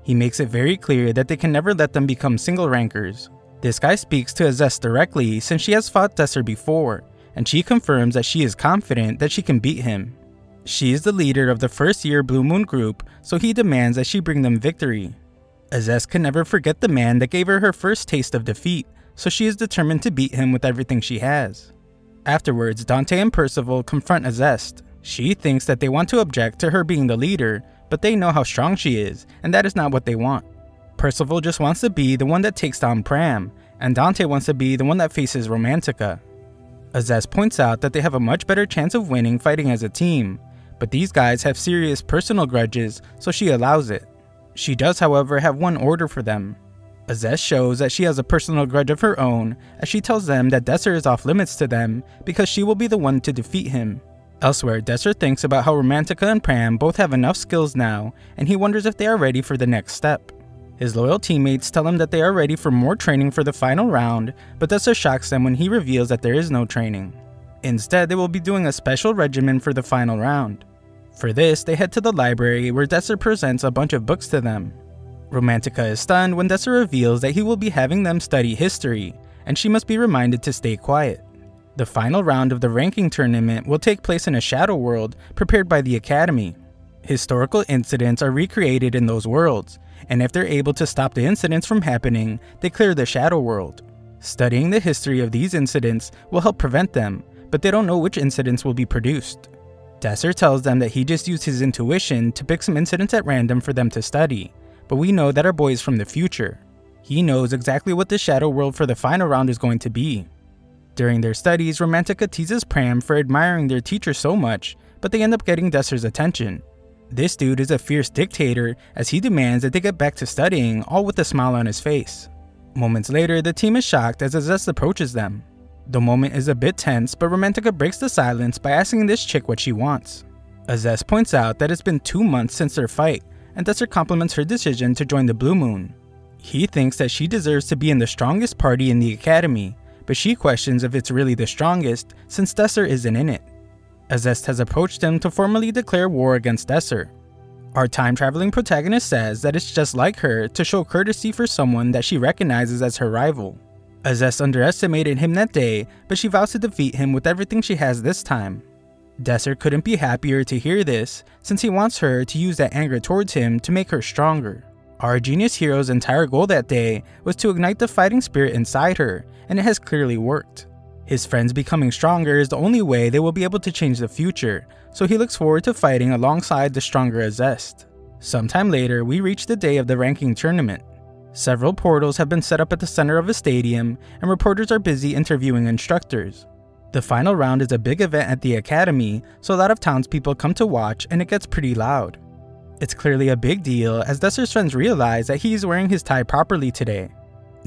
S1: He makes it very clear that they can never let them become single rankers. This guy speaks to Azez directly since she has fought Desser before, and she confirms that she is confident that she can beat him. She is the leader of the first year Blue Moon group, so he demands that she bring them victory. Azez can never forget the man that gave her her first taste of defeat, so she is determined to beat him with everything she has. Afterwards, Dante and Percival confront Azez. She thinks that they want to object to her being the leader, but they know how strong she is, and that is not what they want. Percival just wants to be the one that takes down Pram, and Dante wants to be the one that faces Romantica. Azez points out that they have a much better chance of winning fighting as a team, but these guys have serious personal grudges, so she allows it. She does, however, have one order for them. Azez shows that she has a personal grudge of her own, as she tells them that Desser is off limits to them because she will be the one to defeat him. Elsewhere, Desser thinks about how Romantica and Pram both have enough skills now, and he wonders if they are ready for the next step. His loyal teammates tell him that they are ready for more training for the final round, but Desser shocks them when he reveals that there is no training. Instead, they will be doing a special regimen for the final round. For this, they head to the library where Desser presents a bunch of books to them. Romantica is stunned when Desser reveals that he will be having them study history, and she must be reminded to stay quiet. The final round of the ranking tournament will take place in a shadow world prepared by the Academy. Historical incidents are recreated in those worlds, and if they're able to stop the incidents from happening, they clear the shadow world. Studying the history of these incidents will help prevent them, but they don't know which incidents will be produced. Desser tells them that he just used his intuition to pick some incidents at random for them to study, but we know that our boy is from the future. He knows exactly what the shadow world for the final round is going to be. During their studies, Romantica teases Pram for admiring their teacher so much, but they end up getting Desser's attention. This dude is a fierce dictator, as he demands that they get back to studying, all with a smile on his face. Moments later, the team is shocked as Azez approaches them. The moment is a bit tense, but Romantica breaks the silence by asking this chick what she wants. Azez points out that it's been 2 months since their fight, and Desser compliments her decision to join the Blue Moon. He thinks that she deserves to be in the strongest party in the Academy, but she questions if it's really the strongest since Desser isn't in it. Azez has approached him to formally declare war against Desser. Our time-traveling protagonist says that it's just like her to show courtesy for someone that she recognizes as her rival. Azez underestimated him that day, but she vows to defeat him with everything she has this time. Desser couldn't be happier to hear this, since he wants her to use that anger towards him to make her stronger. Our genius hero's entire goal that day was to ignite the fighting spirit inside her, and it has clearly worked. His friends becoming stronger is the only way they will be able to change the future, so he looks forward to fighting alongside the stronger Azest. Sometime later, we reach the day of the ranking tournament. Several portals have been set up at the center of a stadium, and reporters are busy interviewing instructors. The final round is a big event at the academy, so a lot of townspeople come to watch, and it gets pretty loud. It's clearly a big deal as Desser's friends realize that he's wearing his tie properly today.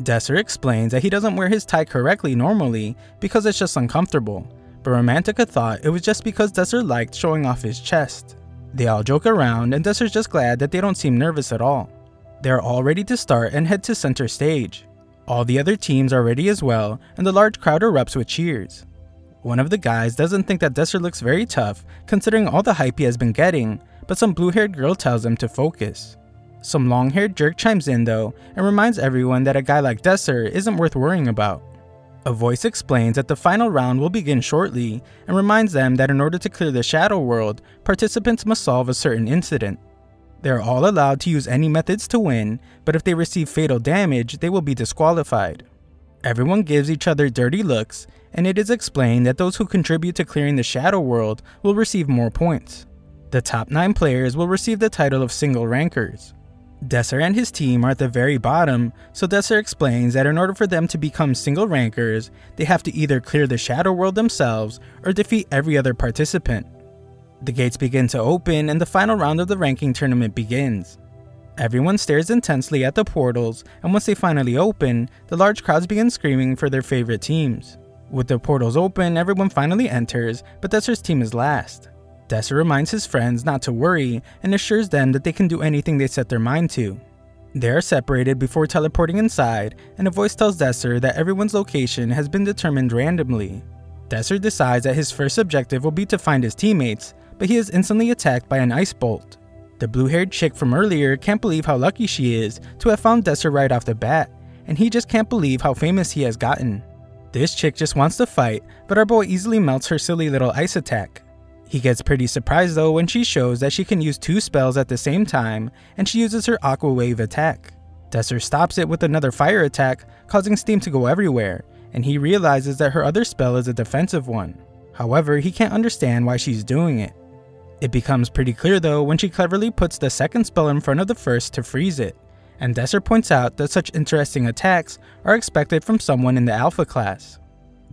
S1: Desser explains that he doesn't wear his tie correctly normally because it's just uncomfortable, but Romantica thought it was just because Desser liked showing off his chest. They all joke around and Desser's just glad that they don't seem nervous at all. They're all ready to start and head to center stage. All the other teams are ready as well, and the large crowd erupts with cheers. One of the guys doesn't think that Desser looks very tough considering all the hype he has been getting, but some blue-haired girl tells him to focus. Some long-haired jerk chimes in though and reminds everyone that a guy like Desser isn't worth worrying about. A voice explains that the final round will begin shortly and reminds them that in order to clear the Shadow World, participants must solve a certain incident. They are all allowed to use any methods to win, but if they receive fatal damage, they will be disqualified. Everyone gives each other dirty looks, and it is explained that those who contribute to clearing the Shadow World will receive more points. The top 9 players will receive the title of single rankers. Desser and his team are at the very bottom, so Desser explains that in order for them to become single rankers, they have to either clear the Shadow World themselves or defeat every other participant. The gates begin to open and the final round of the ranking tournament begins. Everyone stares intensely at the portals, and once they finally open, the large crowds begin screaming for their favorite teams. With the portals open, everyone finally enters, but Desser's team is last. Desser reminds his friends not to worry and assures them that they can do anything they set their mind to. They are separated before teleporting inside, and a voice tells Desser that everyone's location has been determined randomly. Desser decides that his first objective will be to find his teammates, but he is instantly attacked by an ice bolt. The blue-haired chick from earlier can't believe how lucky she is to have found Desser right off the bat, and he just can't believe how famous he has gotten. This chick just wants to fight, but our boy easily melts her silly little ice attack. He gets pretty surprised though when she shows that she can use 2 spells at the same time, and she uses her Aqua Wave attack. Desser stops it with another fire attack, causing steam to go everywhere, and he realizes that her other spell is a defensive one. However, he can't understand why she's doing it. It becomes pretty clear though when she cleverly puts the second spell in front of the first to freeze it, and Desser points out that such interesting attacks are expected from someone in the Alpha class.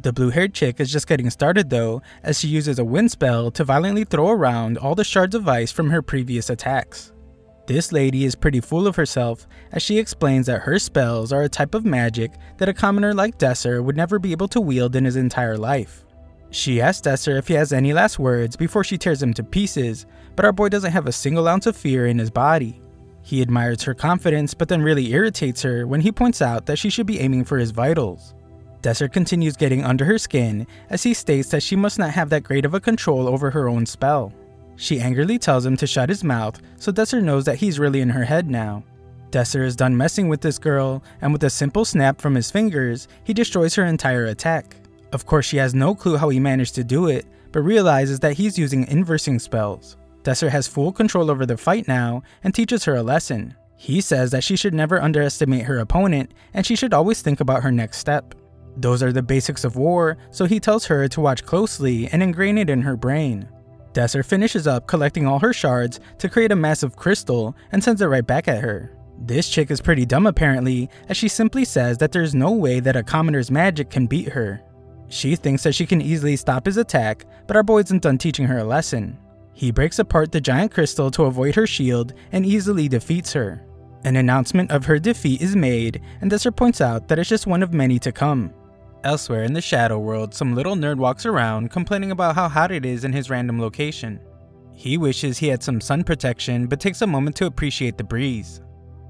S1: The blue-haired chick is just getting started though, as she uses a wind spell to violently throw around all the shards of ice from her previous attacks. This lady is pretty full of herself, as she explains that her spells are a type of magic that a commoner like Desser would never be able to wield in his entire life. She asks Desser if he has any last words before she tears him to pieces, but our boy doesn't have a single ounce of fear in his body. He admires her confidence but then really irritates her when he points out that she should be aiming for his vitals. Desser continues getting under her skin as he states that she must not have that great of a control over her own spell. She angrily tells him to shut his mouth, so Desser knows that he's really in her head now. Desser is done messing with this girl, and with a simple snap from his fingers, he destroys her entire attack. Of course, she has no clue how he managed to do it, but realizes that he's using inversing spells. Desser has full control over the fight now and teaches her a lesson. He says that she should never underestimate her opponent, and she should always think about her next step. Those are the basics of war, so he tells her to watch closely and ingrain it in her brain. Desser finishes up collecting all her shards to create a massive crystal and sends it right back at her. This chick is pretty dumb apparently, as she simply says that there's no way that a commoner's magic can beat her. She thinks that she can easily stop his attack, but our boy isn't done teaching her a lesson. He breaks apart the giant crystal to avoid her shield and easily defeats her. An announcement of her defeat is made, and Desser points out that it's just one of many to come. Elsewhere in the Shadow World, some little nerd walks around complaining about how hot it is in his random location. He wishes he had some sun protection, but takes a moment to appreciate the breeze.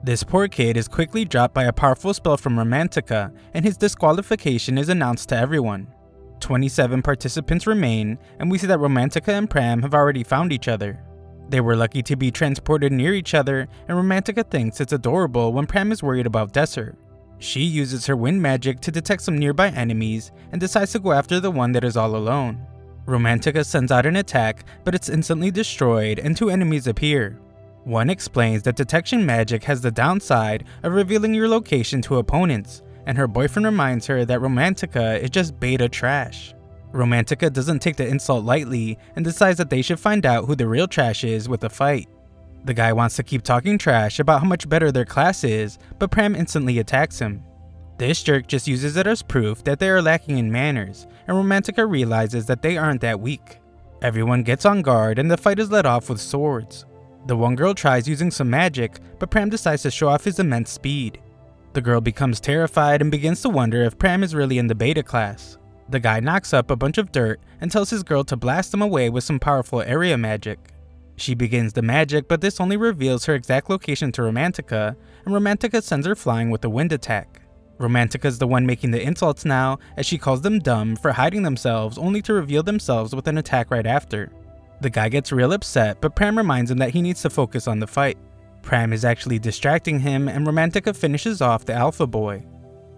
S1: This poor kid is quickly dropped by a powerful spell from Romantica, and his disqualification is announced to everyone. 27 participants remain, and we see that Romantica and Pram have already found each other. They were lucky to be transported near each other, and Romantica thinks it's adorable when Pram is worried about Desser. She uses her wind magic to detect some nearby enemies and decides to go after the one that is all alone. Romantica sends out an attack, but it's instantly destroyed and 2 enemies appear. One explains that detection magic has the downside of revealing your location to opponents, and her boyfriend reminds her that Romantica is just beta trash. Romantica doesn't take the insult lightly and decides that they should find out who the real trash is with a fight. The guy wants to keep talking trash about how much better their class is, but Pram instantly attacks him. This jerk just uses it as proof that they are lacking in manners, and Romantica realizes that they aren't that weak. Everyone gets on guard and the fight is led off with swords. The one girl tries using some magic, but Pram decides to show off his immense speed. The girl becomes terrified and begins to wonder if Pram is really in the beta class. The guy knocks up a bunch of dirt and tells his girl to blast him away with some powerful area magic. She begins the magic, but this only reveals her exact location to Romantica, and Romantica sends her flying with a wind attack. Romantica is the one making the insults now, as she calls them dumb for hiding themselves only to reveal themselves with an attack right after. The guy gets real upset, but Pram reminds him that he needs to focus on the fight. Pram is actually distracting him, and Romantica finishes off the alpha boy.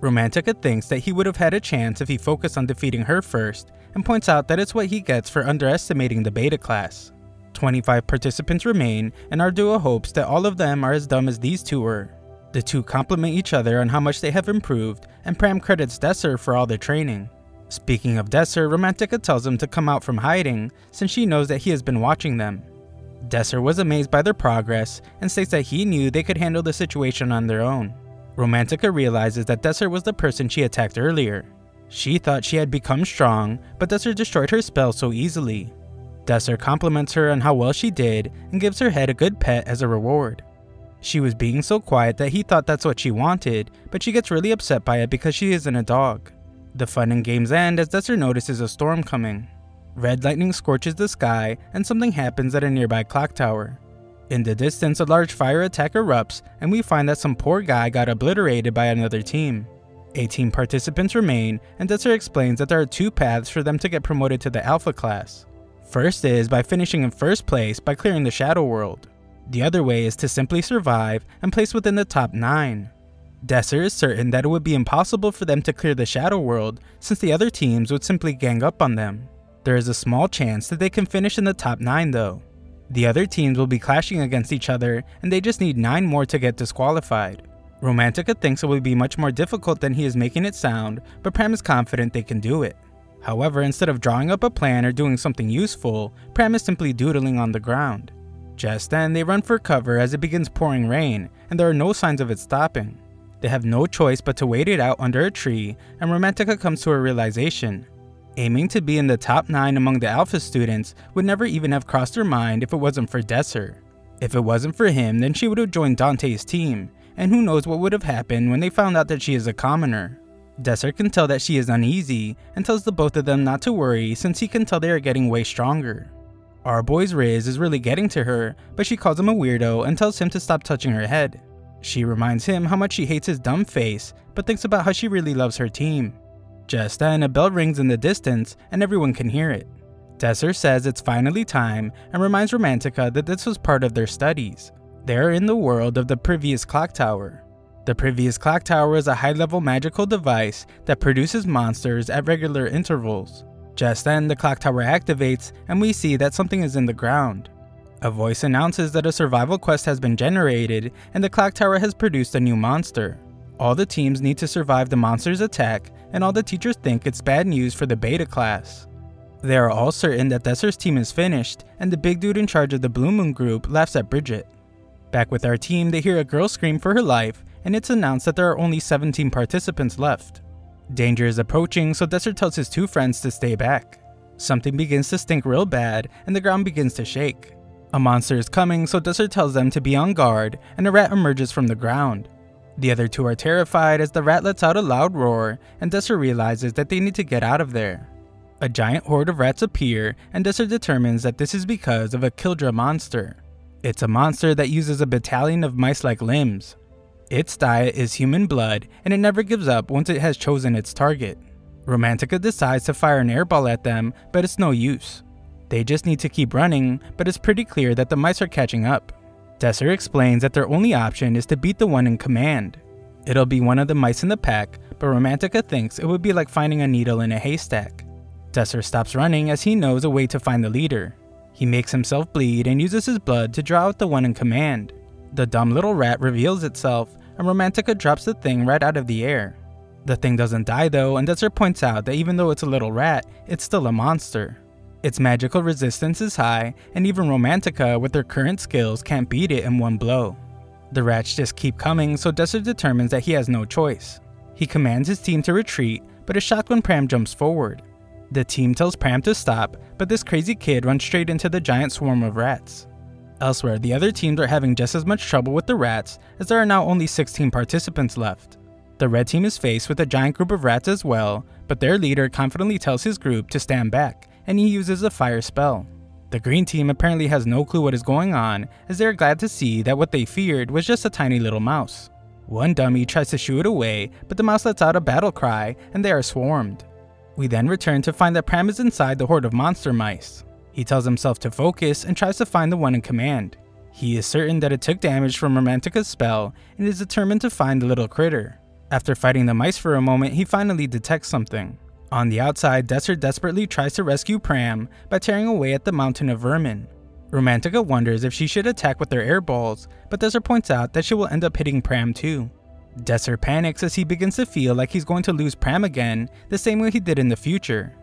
S1: Romantica thinks that he would have had a chance if he focused on defeating her first, and points out that it's what he gets for underestimating the beta class. 25 participants remain, and our duo hopes that all of them are as dumb as these two were. The two compliment each other on how much they have improved, and Pram credits Desser for all their training. Speaking of Desser, Romantica tells him to come out from hiding, since she knows that he has been watching them. Desser was amazed by their progress, and states that he knew they could handle the situation on their own. Romantica realizes that Desser was the person she attacked earlier. She thought she had become strong, but Desser destroyed her spell so easily. Desser compliments her on how well she did, and gives her head a good pet as a reward. She was being so quiet that he thought that's what she wanted, but she gets really upset by it because she isn't a dog. The fun and games end as Desser notices a storm coming. Red lightning scorches the sky, and something happens at a nearby clock tower. In the distance, a large fire attack erupts, and we find that some poor guy got obliterated by another team. 18 participants remain, and Desser explains that there are two paths for them to get promoted to the Alpha class. First is by finishing in first place by clearing the Shadow World. The other way is to simply survive and place within the top 9. Desser is certain that it would be impossible for them to clear the Shadow World since the other teams would simply gang up on them. There is a small chance that they can finish in the top 9 though. The other teams will be clashing against each other, and they just need 9 more to get disqualified. Romantica thinks it will be much more difficult than he is making it sound, but Pram is confident they can do it. However, instead of drawing up a plan or doing something useful, Pram is simply doodling on the ground. Just then, they run for cover as it begins pouring rain, and there are no signs of it stopping. They have no choice but to wait it out under a tree, and Romantica comes to a realization. Aiming to be in the top 9 among the Alpha students would never even have crossed her mind if it wasn't for Desser. If it wasn't for him, then she would have joined Dante's team, and who knows what would have happened when they found out that she is a commoner. Desser can tell that she is uneasy, and tells the both of them not to worry since he can tell they are getting way stronger. Our boy's Riz is really getting to her, but she calls him a weirdo and tells him to stop touching her head. She reminds him how much she hates his dumb face, but thinks about how she really loves her team. Just then, a bell rings in the distance, and everyone can hear it. Desser says it's finally time, and reminds Romantica that this was part of their studies. They are in the world of the Previous Clock Tower. The Previous Clock Tower is a high-level magical device that produces monsters at regular intervals. Just then, the clock tower activates, and we see that something is in the ground. A voice announces that a survival quest has been generated, and the clock tower has produced a new monster. All the teams need to survive the monster's attack, and all the teachers think it's bad news for the beta class. They are all certain that Desser's team is finished, and the big dude in charge of the Blue Moon group laughs at Bridget. Back with our team, they hear a girl scream for her life, and it's announced that there are only 17 participants left. Danger is approaching, so Desser tells his 2 friends to stay back. Something begins to stink real bad, and the ground begins to shake. A monster is coming, so Desser tells them to be on guard, and a rat emerges from the ground. The other 2 are terrified as the rat lets out a loud roar, and Desser realizes that they need to get out of there. A giant horde of rats appear, and Desser determines that this is because of a Kildra monster. It's a monster that uses a battalion of mice-like limbs. Its diet is human blood, and it never gives up once it has chosen its target. Romantica decides to fire an airball at them, but it's no use. They just need to keep running, but it's pretty clear that the mice are catching up. Desser explains that their only option is to beat the one in command. It'll be one of the mice in the pack, but Romantica thinks it would be like finding a needle in a haystack. Desser stops running as he knows a way to find the leader. He makes himself bleed and uses his blood to draw out the one in command. The dumb little rat reveals itself, and Romantica drops the thing right out of the air. The thing doesn't die though, and Desert points out that even though it's a little rat, it's still a monster. Its magical resistance is high, and even Romantica with their current skills can't beat it in one blow. The rats just keep coming, so Desert determines that he has no choice. He commands his team to retreat, but is shocked when Pram jumps forward. The team tells Pram to stop, but this crazy kid runs straight into the giant swarm of rats. Elsewhere, the other teams are having just as much trouble with the rats, as there are now only 16 participants left. The red team is faced with a giant group of rats as well, but their leader confidently tells his group to stand back, and he uses a fire spell. The green team apparently has no clue what is going on, as they are glad to see that what they feared was just a tiny little mouse. One dummy tries to shoo it away, but the mouse lets out a battle cry, and they are swarmed. We then return to find that Pram is inside the horde of monster mice. He tells himself to focus and tries to find the one in command. He is certain that it took damage from Romantica's spell and is determined to find the little critter. After fighting the mice for a moment, he finally detects something. On the outside, Desert desperately tries to rescue Pram by tearing away at the mountain of vermin. Romantica wonders if she should attack with their air balls, but Desert points out that she will end up hitting Pram too. Desert panics as he begins to feel like he's going to lose Pram again, the same way he did in the future.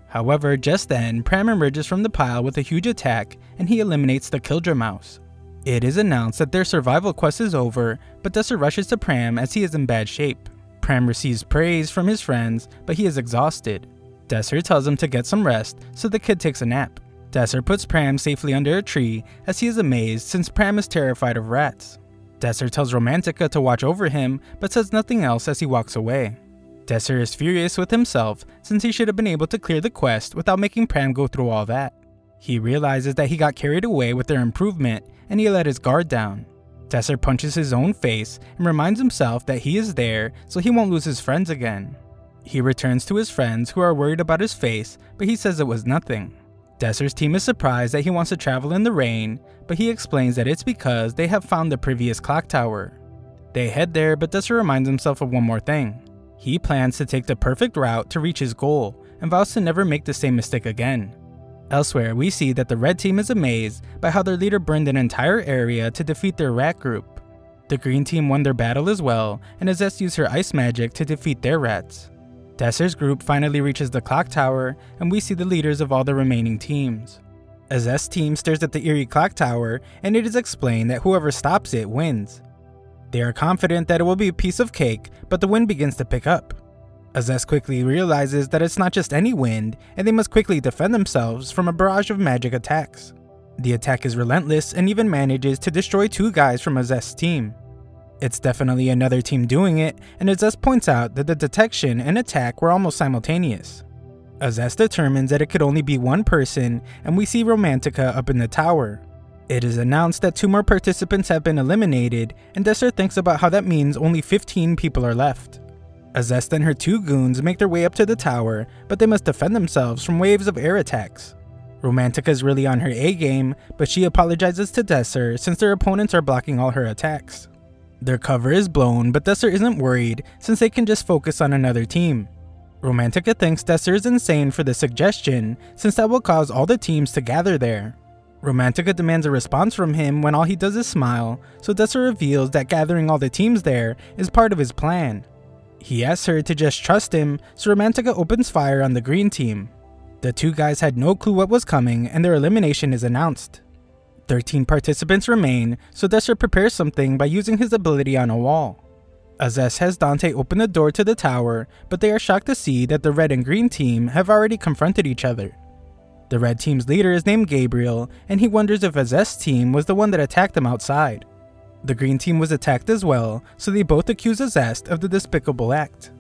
S1: However, just then, Pram emerges from the pile with a huge attack, and he eliminates the Kildra mouse. It is announced that their survival quest is over, but Desert rushes to Pram as he is in bad shape. Pram receives praise from his friends, but he is exhausted. Desert tells him to get some rest, so the kid takes a nap. Desert puts Pram safely under a tree as he is amazed since Pram is terrified of rats. Desert tells Romantica to watch over him, but says nothing else as he walks away. Desert is furious with himself since he should have been able to clear the quest without making Pram go through all that. He realizes that he got carried away with their improvement and he let his guard down. Desert punches his own face and reminds himself that he is there so he won't lose his friends again. He returns to his friends who are worried about his face, but he says it was nothing. Desert's team is surprised that he wants to travel in the rain, but he explains that it's because they have found the previous clock tower. They head there, but Desert reminds himself of one more thing. He plans to take the perfect route to reach his goal, and vows to never make the same mistake again. Elsewhere, we see that the red team is amazed by how their leader burned an entire area to defeat their rat group. The green team won their battle as well, and Azez used her ice magic to defeat their rats. Desert's group finally reaches the clock tower, and we see the leaders of all the remaining teams. Azez's team stares at the eerie clock tower, and it is explained that whoever stops it wins. They are confident that it will be a piece of cake, but the wind begins to pick up. Azez quickly realizes that it's not just any wind, and they must quickly defend themselves from a barrage of magic attacks. The attack is relentless and even manages to destroy 2 guys from Azez's team. It's definitely another team doing it, and Azez points out that the detection and attack were almost simultaneous. Azez determines that it could only be one person, and we see Romantica up in the tower. It is announced that 2 more participants have been eliminated, and Desert thinks about how that means only 15 people are left. Azez and her 2 goons make their way up to the tower, but they must defend themselves from waves of air attacks. Romantica is really on her A game, but she apologizes to Desert since their opponents are blocking all her attacks. Their cover is blown, but Desert isn't worried since they can just focus on another team. Romantica thinks Desert is insane for the suggestion since that will cause all the teams to gather there. Romantica demands a response from him when all he does is smile, so Desert reveals that gathering all the teams there is part of his plan. He asks her to just trust him, so Romantica opens fire on the green team. The 2 guys had no clue what was coming and their elimination is announced. 13 participants remain, so Desert prepares something by using his ability on a wall. Azez has Dante open the door to the tower, but they are shocked to see that the red and green team have already confronted each other. The red team's leader is named Gabriel, and he wonders if Azez's team was the one that attacked them outside. The green team was attacked as well, so they both accuse Azez of the despicable act.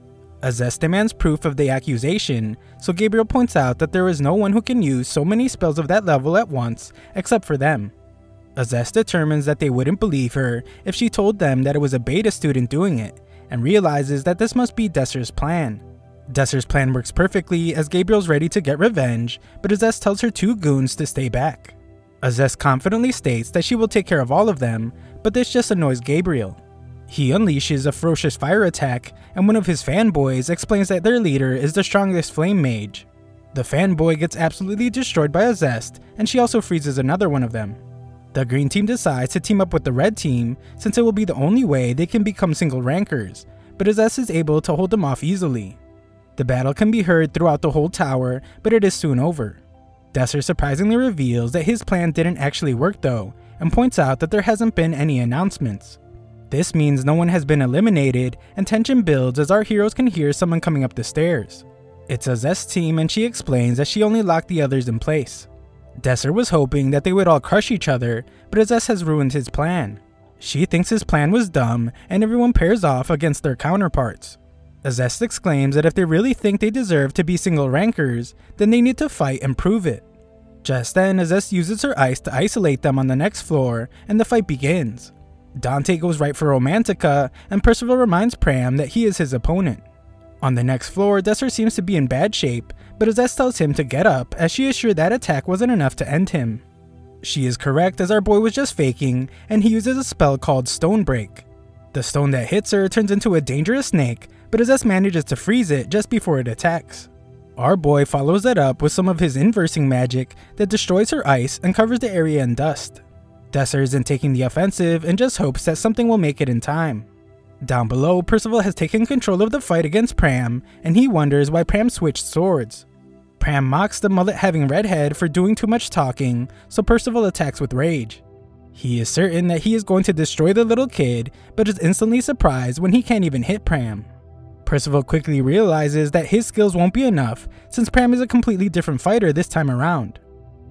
S1: Azez demands proof of the accusation, so Gabriel points out that there is no one who can use so many spells of that level at once except for them. Azez determines that they wouldn't believe her if she told them that it was a beta student doing it, and realizes that this must be Desert's plan. Desert's plan works perfectly as Gabriel's ready to get revenge, but Azez tells her 2 goons to stay back. Azez confidently states that she will take care of all of them, but this just annoys Gabriel. He unleashes a ferocious fire attack, and one of his fanboys explains that their leader is the strongest flame mage. The fanboy gets absolutely destroyed by Azest, and she also freezes another one of them. The green team decides to team up with the red team since it will be the only way they can become single rankers, but Azest is able to hold them off easily. The battle can be heard throughout the whole tower, but it is soon over. Desser surprisingly reveals that his plan didn't actually work though, and points out that there hasn't been any announcements. This means no one has been eliminated, and tension builds as our heroes can hear someone coming up the stairs. It's Azest's team, and she explains that she only locked the others in place. Desser was hoping that they would all crush each other, but Azest has ruined his plan. She thinks his plan was dumb, and everyone pairs off against their counterparts. Azest exclaims that if they really think they deserve to be single rankers, then they need to fight and prove it. Just then, Azest uses her ice to isolate them on the next floor, and the fight begins. Dante goes right for Romantica, and Percival reminds Pram that he is his opponent. On the next floor, Desser seems to be in bad shape, but Azest tells him to get up as she is sure that attack wasn't enough to end him. She is correct as our boy was just faking, and he uses a spell called Stone Break. The stone that hits her turns into a dangerous snake, but Azest manages to freeze it just before it attacks. Our boy follows that up with some of his inversing magic that destroys her ice and covers the area in dust. Desser isn't taking the offensive and just hopes that something will make it in time. Down below, Percival has taken control of the fight against Pram, and he wonders why Pram switched swords. Pram mocks the mullet-having redhead for doing too much talking, so Percival attacks with rage. He is certain that he is going to destroy the little kid, but is instantly surprised when he can't even hit Pram. Percival quickly realizes that his skills won't be enough since Pram is a completely different fighter this time around.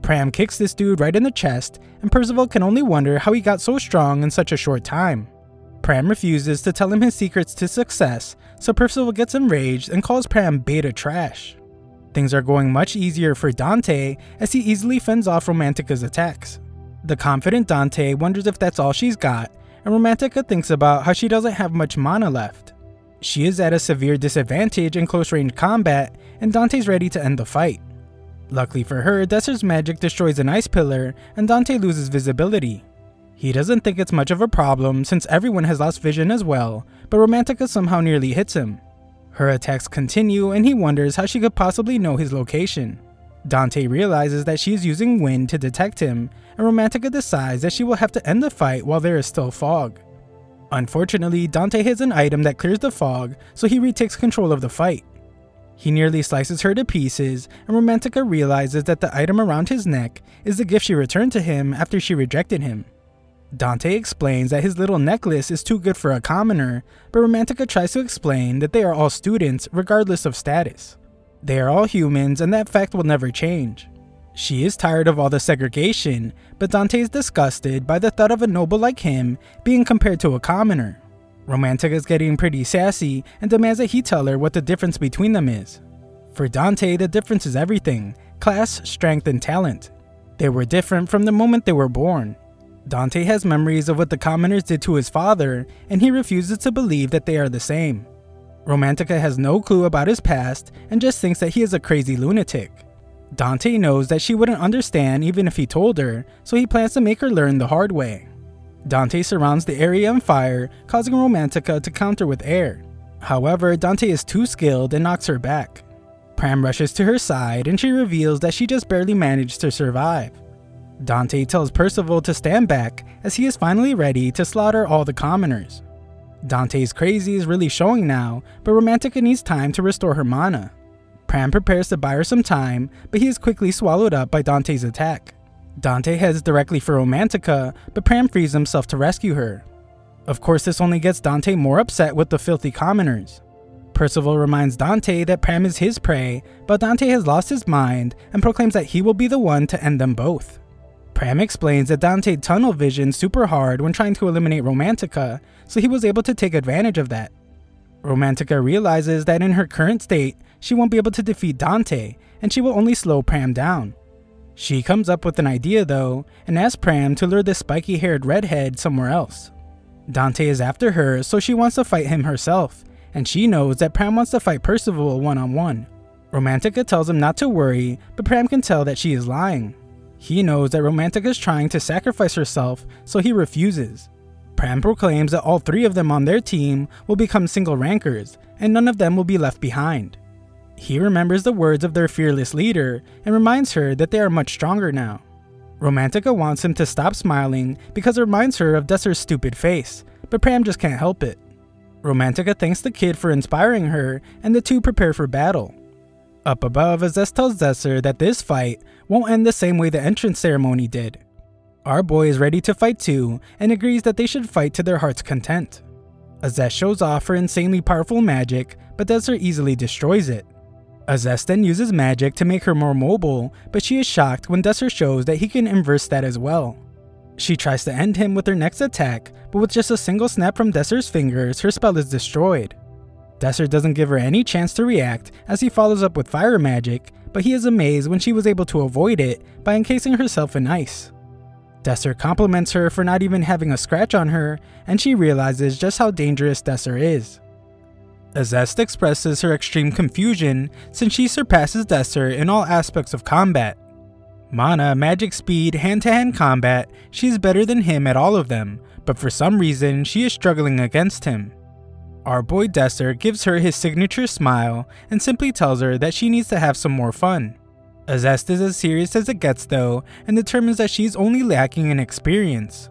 S1: Pram kicks this dude right in the chest, and Percival can only wonder how he got so strong in such a short time. Pram refuses to tell him his secrets to success, so Percival gets enraged and calls Pram beta trash. Things are going much easier for Dante as he easily fends off Romantica's attacks. The confident Dante wonders if that's all she's got, and Romantica thinks about how she doesn't have much mana left. She is at a severe disadvantage in close range combat, and Dante's ready to end the fight. Luckily for her, Desser's magic destroys an ice pillar, and Dante loses visibility. He doesn't think it's much of a problem since everyone has lost vision as well, but Romantica somehow nearly hits him. Her attacks continue, and he wonders how she could possibly know his location. Dante realizes that she is using wind to detect him, and Romantica decides that she will have to end the fight while there is still fog. Unfortunately, Dante hits an item that clears the fog, so he retakes control of the fight. He nearly slices her to pieces, and Romantica realizes that the item around his neck is the gift she returned to him after she rejected him. Dante explains that his little necklace is too good for a commoner, but Romantica tries to explain that they are all students regardless of status. They are all humans, and that fact will never change. She is tired of all the segregation, but Dante is disgusted by the thought of a noble like him being compared to a commoner. Romantica is getting pretty sassy and demands that he tell her what the difference between them is. For Dante, the difference is everything: class, strength, and talent. They were different from the moment they were born. Dante has memories of what the commoners did to his father, and he refuses to believe that they are the same. Romantica has no clue about his past and just thinks that he is a crazy lunatic. Dante knows that she wouldn't understand even if he told her, so he plans to make her learn the hard way. Dante surrounds the area on fire, causing Romantica to counter with air. However, Dante is too skilled and knocks her back. Pram rushes to her side and she reveals that she just barely managed to survive. Dante tells Percival to stand back as he is finally ready to slaughter all the commoners. Dante's crazy is really showing now, but Romantica needs time to restore her mana. Pram prepares to buy her some time, but he is quickly swallowed up by Dante's attack. Dante heads directly for Romantica, but Pram frees himself to rescue her. Of course, this only gets Dante more upset with the filthy commoners. Percival reminds Dante that Pram is his prey, but Dante has lost his mind and proclaims that he will be the one to end them both. Pram explains that Dante tunnel visioned super hard when trying to eliminate Romantica, so he was able to take advantage of that. Romantica realizes that in her current state, she won't be able to defeat Dante, and she will only slow Pram down. She comes up with an idea though, and asks Pram to lure this spiky-haired redhead somewhere else. Dante is after her, so she wants to fight him herself, and she knows that Pram wants to fight Percival one-on-one. Romantica tells him not to worry, but Pram can tell that she is lying. He knows that Romantica is trying to sacrifice herself, so he refuses. Pram proclaims that all three of them on their team will become single rankers, and none of them will be left behind. He remembers the words of their fearless leader and reminds her that they are much stronger now. Romantica wants him to stop smiling because it reminds her of Desser's stupid face, but Pram just can't help it. Romantica thanks the kid for inspiring her, and the two prepare for battle. Up above, Azez tells Desser that this fight won't end the same way the entrance ceremony did. Our boy is ready to fight too, and agrees that they should fight to their heart's content. Azez shows off her insanely powerful magic, but Desser easily destroys it. Azez then uses magic to make her more mobile, but she is shocked when Desser shows that he can inverse that as well. She tries to end him with her next attack, but with just a single snap from Desser's fingers, her spell is destroyed. Desser doesn't give her any chance to react as he follows up with fire magic, but he is amazed when she was able to avoid it by encasing herself in ice. Desser compliments her for not even having a scratch on her, and she realizes just how dangerous Desser is. Azez expresses her extreme confusion since she surpasses Desser in all aspects of combat. Mana, magic, speed, hand-to-hand combat, she is better than him at all of them, but for some reason she is struggling against him. Our boy Desser gives her his signature smile and simply tells her that she needs to have some more fun. Azez is as serious as it gets though, and determines that she's only lacking in experience.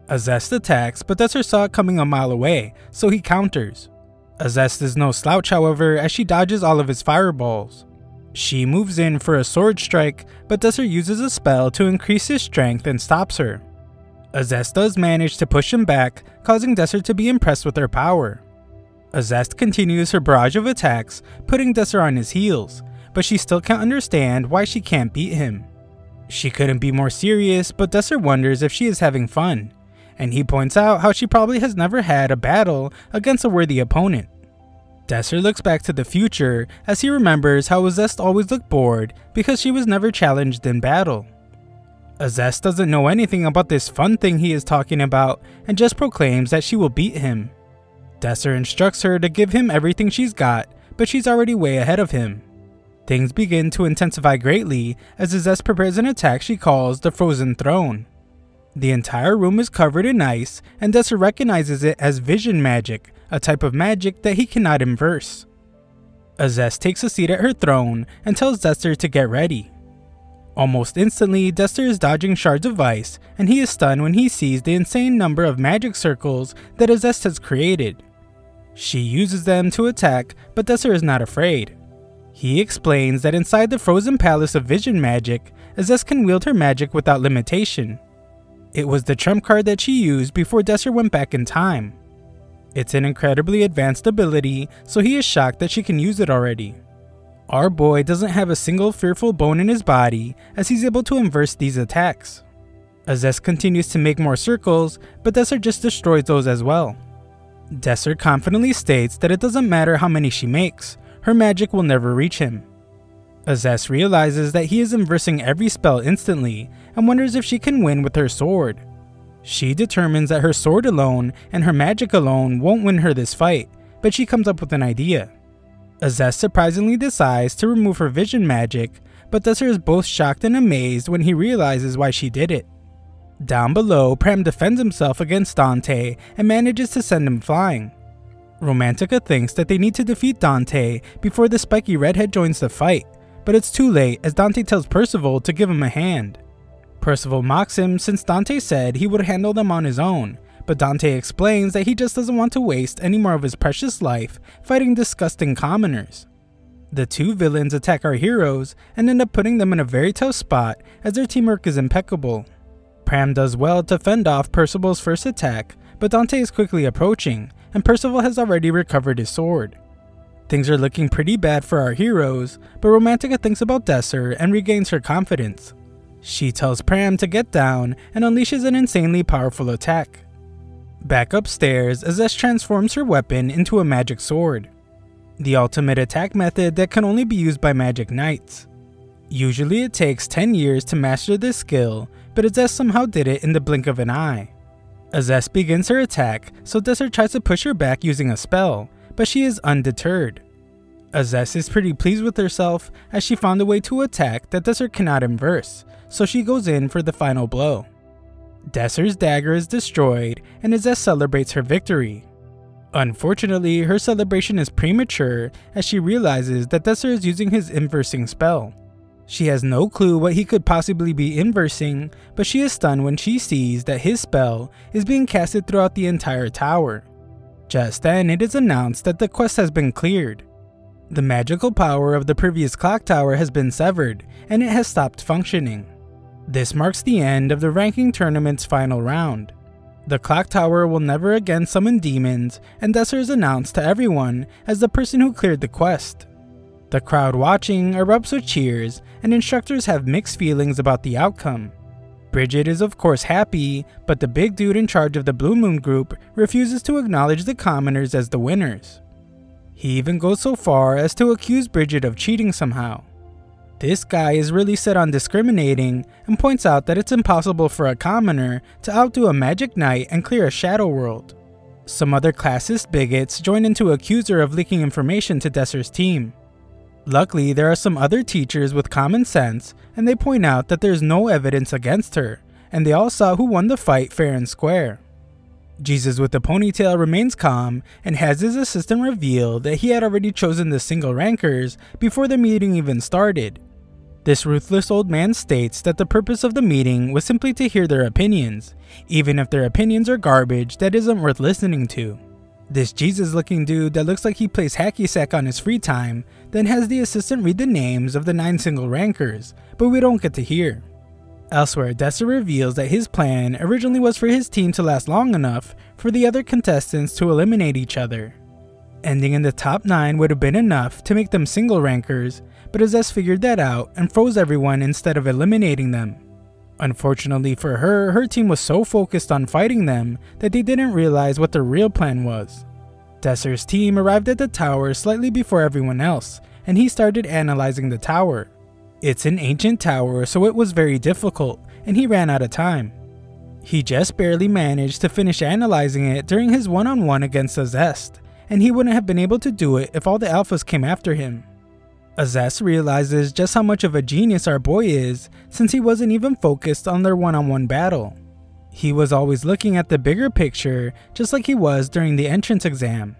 S1: Azez attacks, but Desser saw it coming a mile away, so he counters. Azez is no slouch however, as she dodges all of his fireballs. She moves in for a sword strike, but Desser uses a spell to increase his strength and stops her. Azez does manage to push him back, causing Desser to be impressed with her power. Azez continues her barrage of attacks, putting Desser on his heels, but she still can't understand why she can't beat him. She couldn't be more serious, but Desser wonders if she is having fun, and he points out how she probably has never had a battle against a worthy opponent. Desser looks back to the future as he remembers how Azez always looked bored because she was never challenged in battle. Azez doesn't know anything about this fun thing he is talking about and just proclaims that she will beat him. Desser instructs her to give him everything she's got, but she's already way ahead of him. Things begin to intensify greatly as Azez prepares an attack she calls the Frozen Throne. The entire room is covered in ice, and Desser recognizes it as vision magic, a type of magic that he cannot inverse. Azez takes a seat at her throne and tells Desser to get ready. Almost instantly, Desser is dodging shards of ice, and he is stunned when he sees the insane number of magic circles that Azez has created. She uses them to attack, but Desser is not afraid. He explains that inside the frozen palace of vision magic, Azez can wield her magic without limitation. It was the trump card that she used before Desser went back in time. It's an incredibly advanced ability, so he is shocked that she can use it already. Our boy doesn't have a single fearful bone in his body as he's able to inverse these attacks. Azez continues to make more circles, but Desser just destroys those as well. Desser confidently states that it doesn't matter how many she makes, her magic will never reach him. Azez realizes that he is inversing every spell instantly and wonders if she can win with her sword. She determines that her sword alone and her magic alone won't win her this fight, but she comes up with an idea. Azez surprisingly decides to remove her vision magic, but Desser is both shocked and amazed when he realizes why she did it. Down below, Pram defends himself against Dante and manages to send him flying. Romantica thinks that they need to defeat Dante before the spiky redhead joins the fight, but it's too late as Dante tells Percival to give him a hand. Percival mocks him since Dante said he would handle them on his own, but Dante explains that he just doesn't want to waste any more of his precious life fighting disgusting commoners. The two villains attack our heroes and end up putting them in a very tough spot as their teamwork is impeccable. Pram does well to fend off Percival's first attack, but Dante is quickly approaching, and Percival has already recovered his sword. Things are looking pretty bad for our heroes, but Romantica thinks about Desser and regains her confidence. She tells Pram to get down and unleashes an insanely powerful attack. Back upstairs, Azez transforms her weapon into a magic sword, the ultimate attack method that can only be used by magic knights. Usually it takes 10 years to master this skill, but Azez somehow did it in the blink of an eye. Azez begins her attack, so Desser tries to push her back using a spell, but she is undeterred. Azez is pretty pleased with herself as she found a way to attack that Desser cannot inverse, so she goes in for the final blow. Desser's dagger is destroyed and Azez celebrates her victory. Unfortunately, her celebration is premature as she realizes that Desser is using his inversing spell. She has no clue what he could possibly be inversing, but she is stunned when she sees that his spell is being casted throughout the entire tower. Just then, it is announced that the quest has been cleared. The magical power of the previous clock tower has been severed, and it has stopped functioning. This marks the end of the ranking tournament's final round. The clock tower will never again summon demons, and Desser is announced to everyone as the person who cleared the quest. The crowd watching erupts with cheers, and instructors have mixed feelings about the outcome. Bridget is of course happy, but the big dude in charge of the Blue Moon group refuses to acknowledge the commoners as the winners. He even goes so far as to accuse Bridget of cheating somehow. This guy is really set on discriminating and points out that it's impossible for a commoner to outdo a magic knight and clear a shadow world. Some other classist bigots join in to accuse her of leaking information to Desser's team. Luckily, there are some other teachers with common sense, and they point out that there's no evidence against her, and they all saw who won the fight fair and square. Jesus with the ponytail remains calm and has his assistant reveal that he had already chosen the single rankers before the meeting even started. This ruthless old man states that the purpose of the meeting was simply to hear their opinions, even if their opinions are garbage that isn't worth listening to. This Jesus looking dude that looks like he plays hacky sack on his free time then has the assistant read the names of the 9 single rankers, but we don't get to hear. Elsewhere, Desser reveals that his plan originally was for his team to last long enough for the other contestants to eliminate each other. Ending in the top 9 would have been enough to make them single rankers, but Azez figured that out and froze everyone instead of eliminating them. Unfortunately for her, her team was so focused on fighting them that they didn't realize what their real plan was. Desser's team arrived at the tower slightly before everyone else, and he started analyzing the tower. It's an ancient tower, so it was very difficult, and he ran out of time. He just barely managed to finish analyzing it during his one-on-one against Azez, and he wouldn't have been able to do it if all the alphas came after him. Azez realizes just how much of a genius our boy is since he wasn't even focused on their one-on-one battle. He was always looking at the bigger picture just like he was during the entrance exam.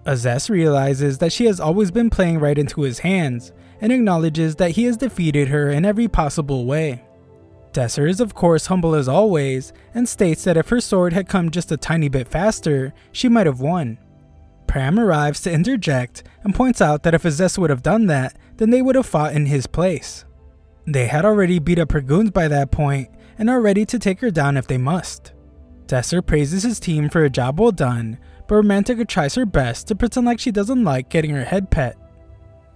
S1: Azez realizes that she has always been playing right into his hands and acknowledges that he has defeated her in every possible way. Desser is of course humble as always and states that if her sword had come just a tiny bit faster, she might have won. Pram arrives to interject and points out that if Azez would have done that, then they would have fought in his place. They had already beat up her goons by that point and are ready to take her down if they must. Desser praises his team for a job well done, but Romantica tries her best to pretend like she doesn't like getting her head pet.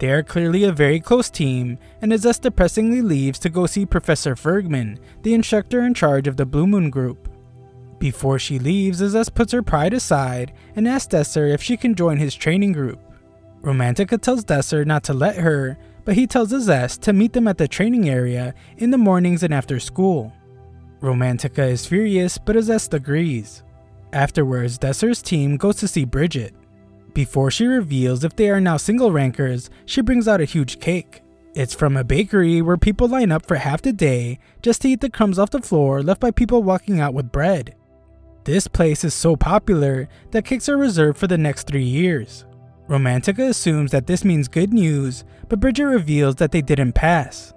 S1: They are clearly a very close team, and Azez depressingly leaves to go see Professor Fergman, the instructor in charge of the Blue Moon group. Before she leaves, Azez puts her pride aside and asks Desser if she can join his training group. Romantica tells Desser not to let her, but he tells Azez to meet them at the training area in the mornings and after school. Romantica is furious, but Azez agrees. Afterwards, Desser's team goes to see Bridget. Before she reveals if they are now single rankers, she brings out a huge cake. It's from a bakery where people line up for half the day just to eat the crumbs off the floor left by people walking out with bread. This place is so popular that cakes are reserved for the next 3 years. Romantica assumes that this means good news, but Bridget reveals that they didn't pass.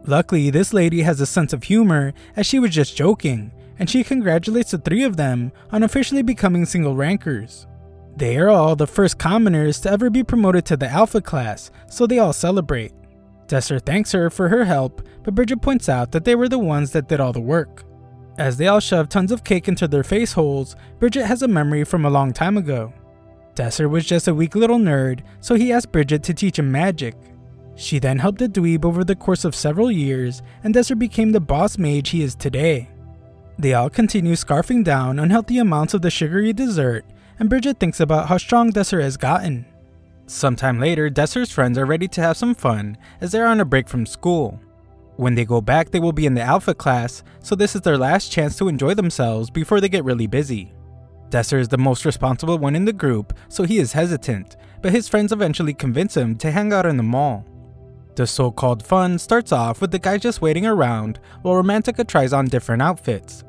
S1: Luckily, this lady has a sense of humor as she was just joking, and she congratulates the 3 of them on officially becoming single rankers. They are all the first commoners to ever be promoted to the Alpha class, so they all celebrate. Desser thanks her for her help, but Bridget points out that they were the ones that did all the work. As they all shove tons of cake into their face holes, Bridget has a memory from a long time ago. Desser was just a weak little nerd, so he asked Bridget to teach him magic. She then helped the dweeb over the course of several years, and Desser became the boss mage he is today. They all continue scarfing down unhealthy amounts of the sugary dessert, and Bridget thinks about how strong Desser has gotten. Sometime later, Desser's friends are ready to have some fun as they're on a break from school. When they go back, they will be in the Alpha class, so this is their last chance to enjoy themselves before they get really busy. Desser is the most responsible one in the group, so he is hesitant, but his friends eventually convince him to hang out in the mall. The so-called fun starts off with the guys just waiting around while Romantica tries on different outfits.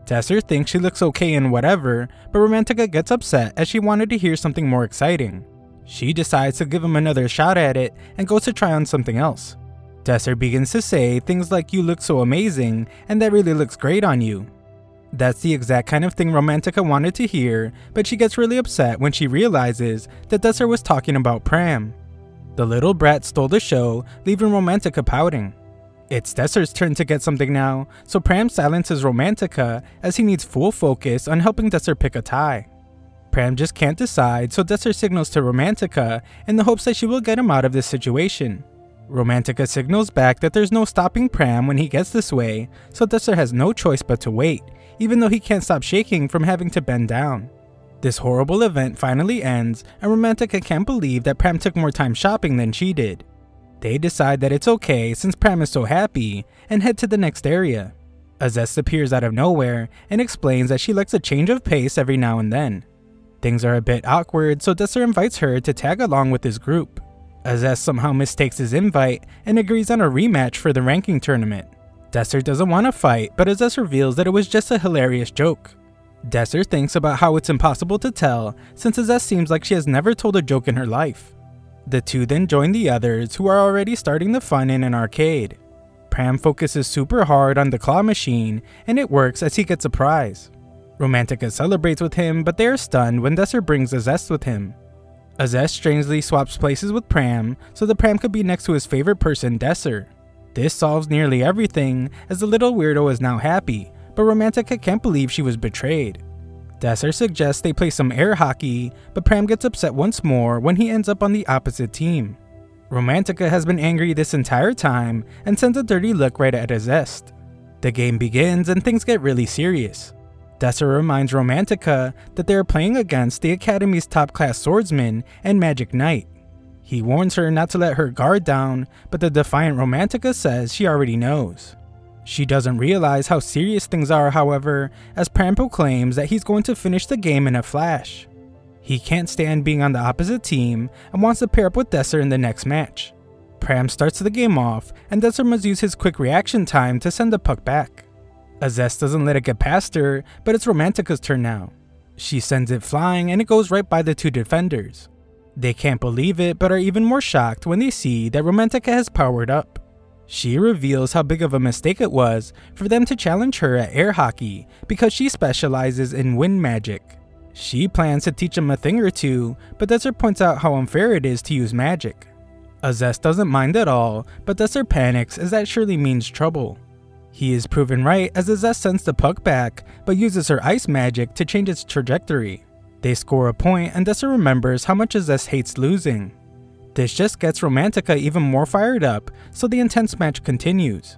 S1: Desser thinks she looks okay and whatever, but Romantica gets upset as she wanted to hear something more exciting. She decides to give him another shot at it and goes to try on something else. Desser begins to say things like "you look so amazing" and "that really looks great on you." That's the exact kind of thing Romantica wanted to hear, but she gets really upset when she realizes that Desser was talking about Pram. The little brat stole the show, leaving Romantica pouting. It's Desser's turn to get something now, so Pram silences Romantica as he needs full focus on helping Desser pick a tie. Pram just can't decide, so Desser signals to Romantica in the hopes that she will get him out of this situation. Romantica signals back that there's no stopping Pram when he gets this way, so Desser has no choice but to wait, even though he can't stop shaking from having to bend down. This horrible event finally ends, and Romantica can't believe that Pram took more time shopping than she did. They decide that it's okay since Pram is so happy, and head to the next area. Azeste appears out of nowhere and explains that she likes a change of pace every now and then. Things are a bit awkward, so Desser invites her to tag along with his group. Azeste somehow mistakes his invite and agrees on a rematch for the ranking tournament. Desser doesn't want to fight, but Azeste reveals that it was just a hilarious joke. Desser thinks about how it's impossible to tell since Azeste seems like she has never told a joke in her life. The two then join the others, who are already starting the fun in an arcade. Pram focuses super hard on the claw machine, and it works as he gets a prize. Romantica celebrates with him, but they are stunned when Desser brings Azeste with him. Azeste strangely swaps places with Pram, so the Pram could be next to his favorite person, Desser. This solves nearly everything, as the little weirdo is now happy, but Romantica can't believe she was betrayed. Desser suggests they play some air hockey, but Pram gets upset once more when he ends up on the opposite team. Romantica has been angry this entire time and sends a dirty look right at Azeste. The game begins and things get really serious. Desser reminds Romantica that they are playing against the Academy's top-class swordsman and magic knight. He warns her not to let her guard down, but the defiant Romantica says she already knows. She doesn't realize how serious things are, however, as Pram proclaims that he's going to finish the game in a flash. He can't stand being on the opposite team and wants to pair up with Desser in the next match. Pram starts the game off, and Desser must use his quick reaction time to send the puck back. Azeste doesn't let it get past her, but it's Romantica's turn now. She sends it flying and it goes right by the two defenders. They can't believe it, but are even more shocked when they see that Romantica has powered up. She reveals how big of a mistake it was for them to challenge her at air hockey because she specializes in wind magic. She plans to teach him a thing or two, but Desser points out how unfair it is to use magic. Azeste doesn't mind at all, but Desser panics as that surely means trouble. He is proven right as Azeste sends the puck back, but uses her ice magic to change its trajectory. They score a point and Desser remembers how much Azeste hates losing. This just gets Romantica even more fired up, so the intense match continues.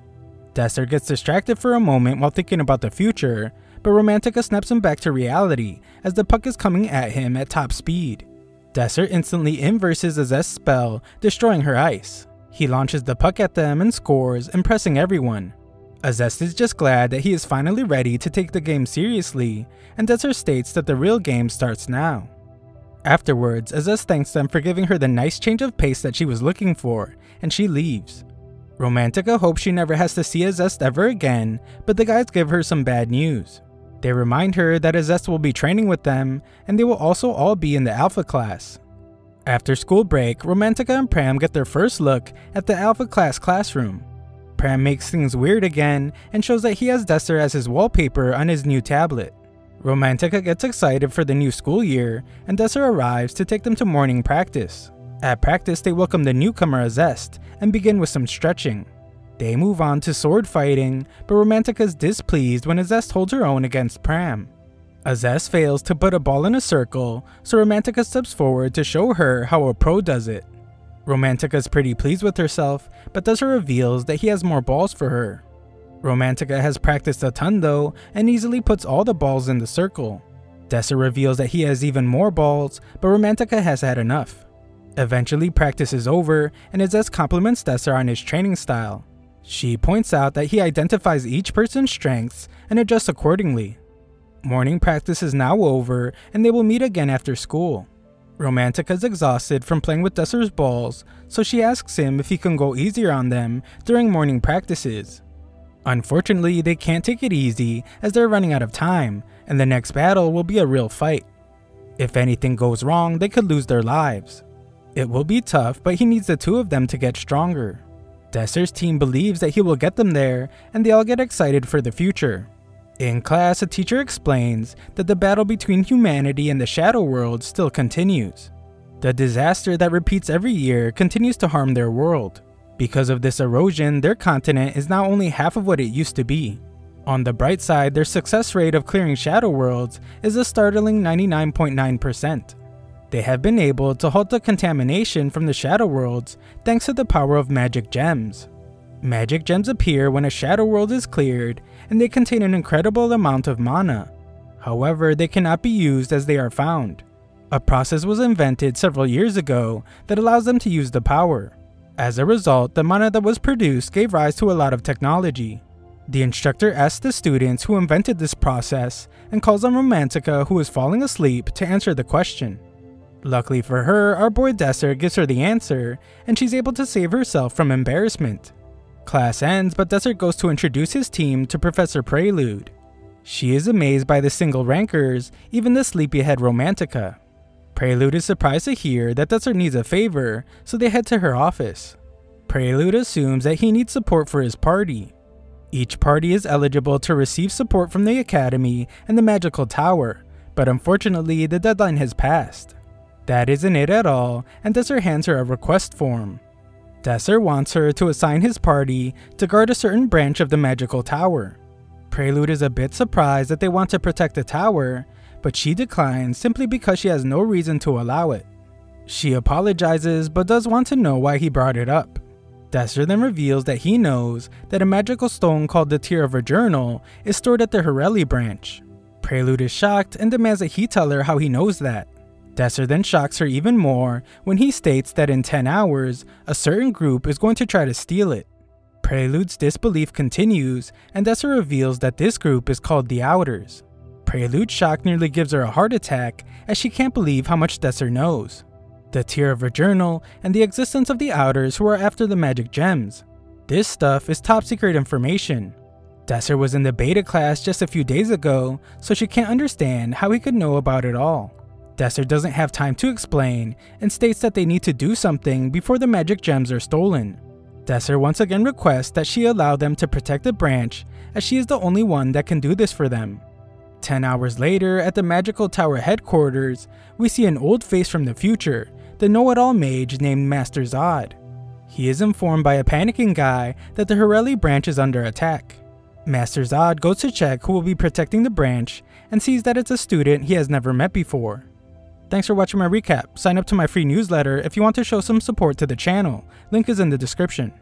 S1: Desser gets distracted for a moment while thinking about the future, but Romantica snaps him back to reality as the puck is coming at him at top speed. Desser instantly inverses Azeste's spell, destroying her ice. He launches the puck at them and scores, impressing everyone. Azeste is just glad that he is finally ready to take the game seriously, and Desser states that the real game starts now. Afterwards, Azeste thanks them for giving her the nice change of pace that she was looking for, and she leaves. Romantica hopes she never has to see Azeste ever again, but the guys give her some bad news. They remind her that Azeste will be training with them, and they will also all be in the Alpha class. After school break, Romantica and Pram get their first look at the Alpha class classroom. Pram makes things weird again and shows that he has Desser as his wallpaper on his new tablet. Romantica gets excited for the new school year, and Desser arrives to take them to morning practice. At practice, they welcome the newcomer Azeste and begin with some stretching. They move on to sword fighting, but Romantica is displeased when Azeste holds her own against Pram. Azeste fails to put a ball in a circle, so Romantica steps forward to show her how a pro does it. Romantica is pretty pleased with herself, but Desser reveals that he has more balls for her. Romantica has practiced a ton though, and easily puts all the balls in the circle. Desser reveals that he has even more balls, but Romantica has had enough. Eventually practice is over, and Azeste compliments Desser on his training style. She points out that he identifies each person's strengths and adjusts accordingly. Morning practice is now over, and they will meet again after school. Romantica is exhausted from playing with Desser's balls, so she asks him if he can go easier on them during morning practices. Unfortunately, they can't take it easy as they're running out of time, and the next battle will be a real fight. If anything goes wrong, they could lose their lives. It will be tough, but he needs the two of them to get stronger. Desser's team believes that he will get them there, and they all get excited for the future. In class, a teacher explains that the battle between humanity and the Shadow World still continues. The disaster that repeats every year continues to harm their world. Because of this erosion, their continent is now only half of what it used to be. On the bright side, their success rate of clearing Shadow Worlds is a startling 99.9%. They have been able to halt the contamination from the Shadow Worlds thanks to the power of magic gems. Magic gems appear when a Shadow World is cleared, and they contain an incredible amount of mana. However, they cannot be used as they are found. A process was invented several years ago that allows them to use the power. As a result, the mana that was produced gave rise to a lot of technology. The instructor asks the students who invented this process and calls on Romantica, who is falling asleep, to answer the question. Luckily for her, our boy Desser gives her the answer, and she's able to save herself from embarrassment. Class ends, but Desser goes to introduce his team to Professor Prelude. She is amazed by the single rankers, even the sleepyhead Romantica. Prelude is surprised to hear that Desser needs a favor, so they head to her office. Prelude assumes that he needs support for his party. Each party is eligible to receive support from the Academy and the Magical Tower, but unfortunately the deadline has passed. That isn't it at all, and Desser hands her a request form. Desser wants her to assign his party to guard a certain branch of the Magical Tower. Prelude is a bit surprised that they want to protect the tower, but she declines simply because she has no reason to allow it. She apologizes but does want to know why he brought it up. Desser then reveals that he knows that a magical stone called the Tear of Virginal is stored at the Horelli branch. Prelude is shocked and demands that he tell her how he knows that. Desser then shocks her even more when he states that in 10 hours, a certain group is going to try to steal it. Prelude's disbelief continues, and Desser reveals that this group is called the Outers. Prelude's shock nearly gives her a heart attack as she can't believe how much Desser knows. The Tear of Virginal and the existence of the Outers who are after the magic gems. This stuff is top secret information. Desser was in the beta class just a few days ago, so she can't understand how he could know about it all. Desser doesn't have time to explain and states that they need to do something before the magic gems are stolen. Desser once again requests that she allow them to protect the branch, as she is the only one that can do this for them. 10 hours later, at the Magical Tower headquarters, we see an old face from the future, the know-it-all mage named Master Zod. He is informed by a panicking guy that the Horelli branch is under attack. Master Zod goes to check who will be protecting the branch and sees that it's a student he has never met before. Thanks for watching my recap. Sign up to my free newsletter if you want to show some support to the channel. Link is in the description.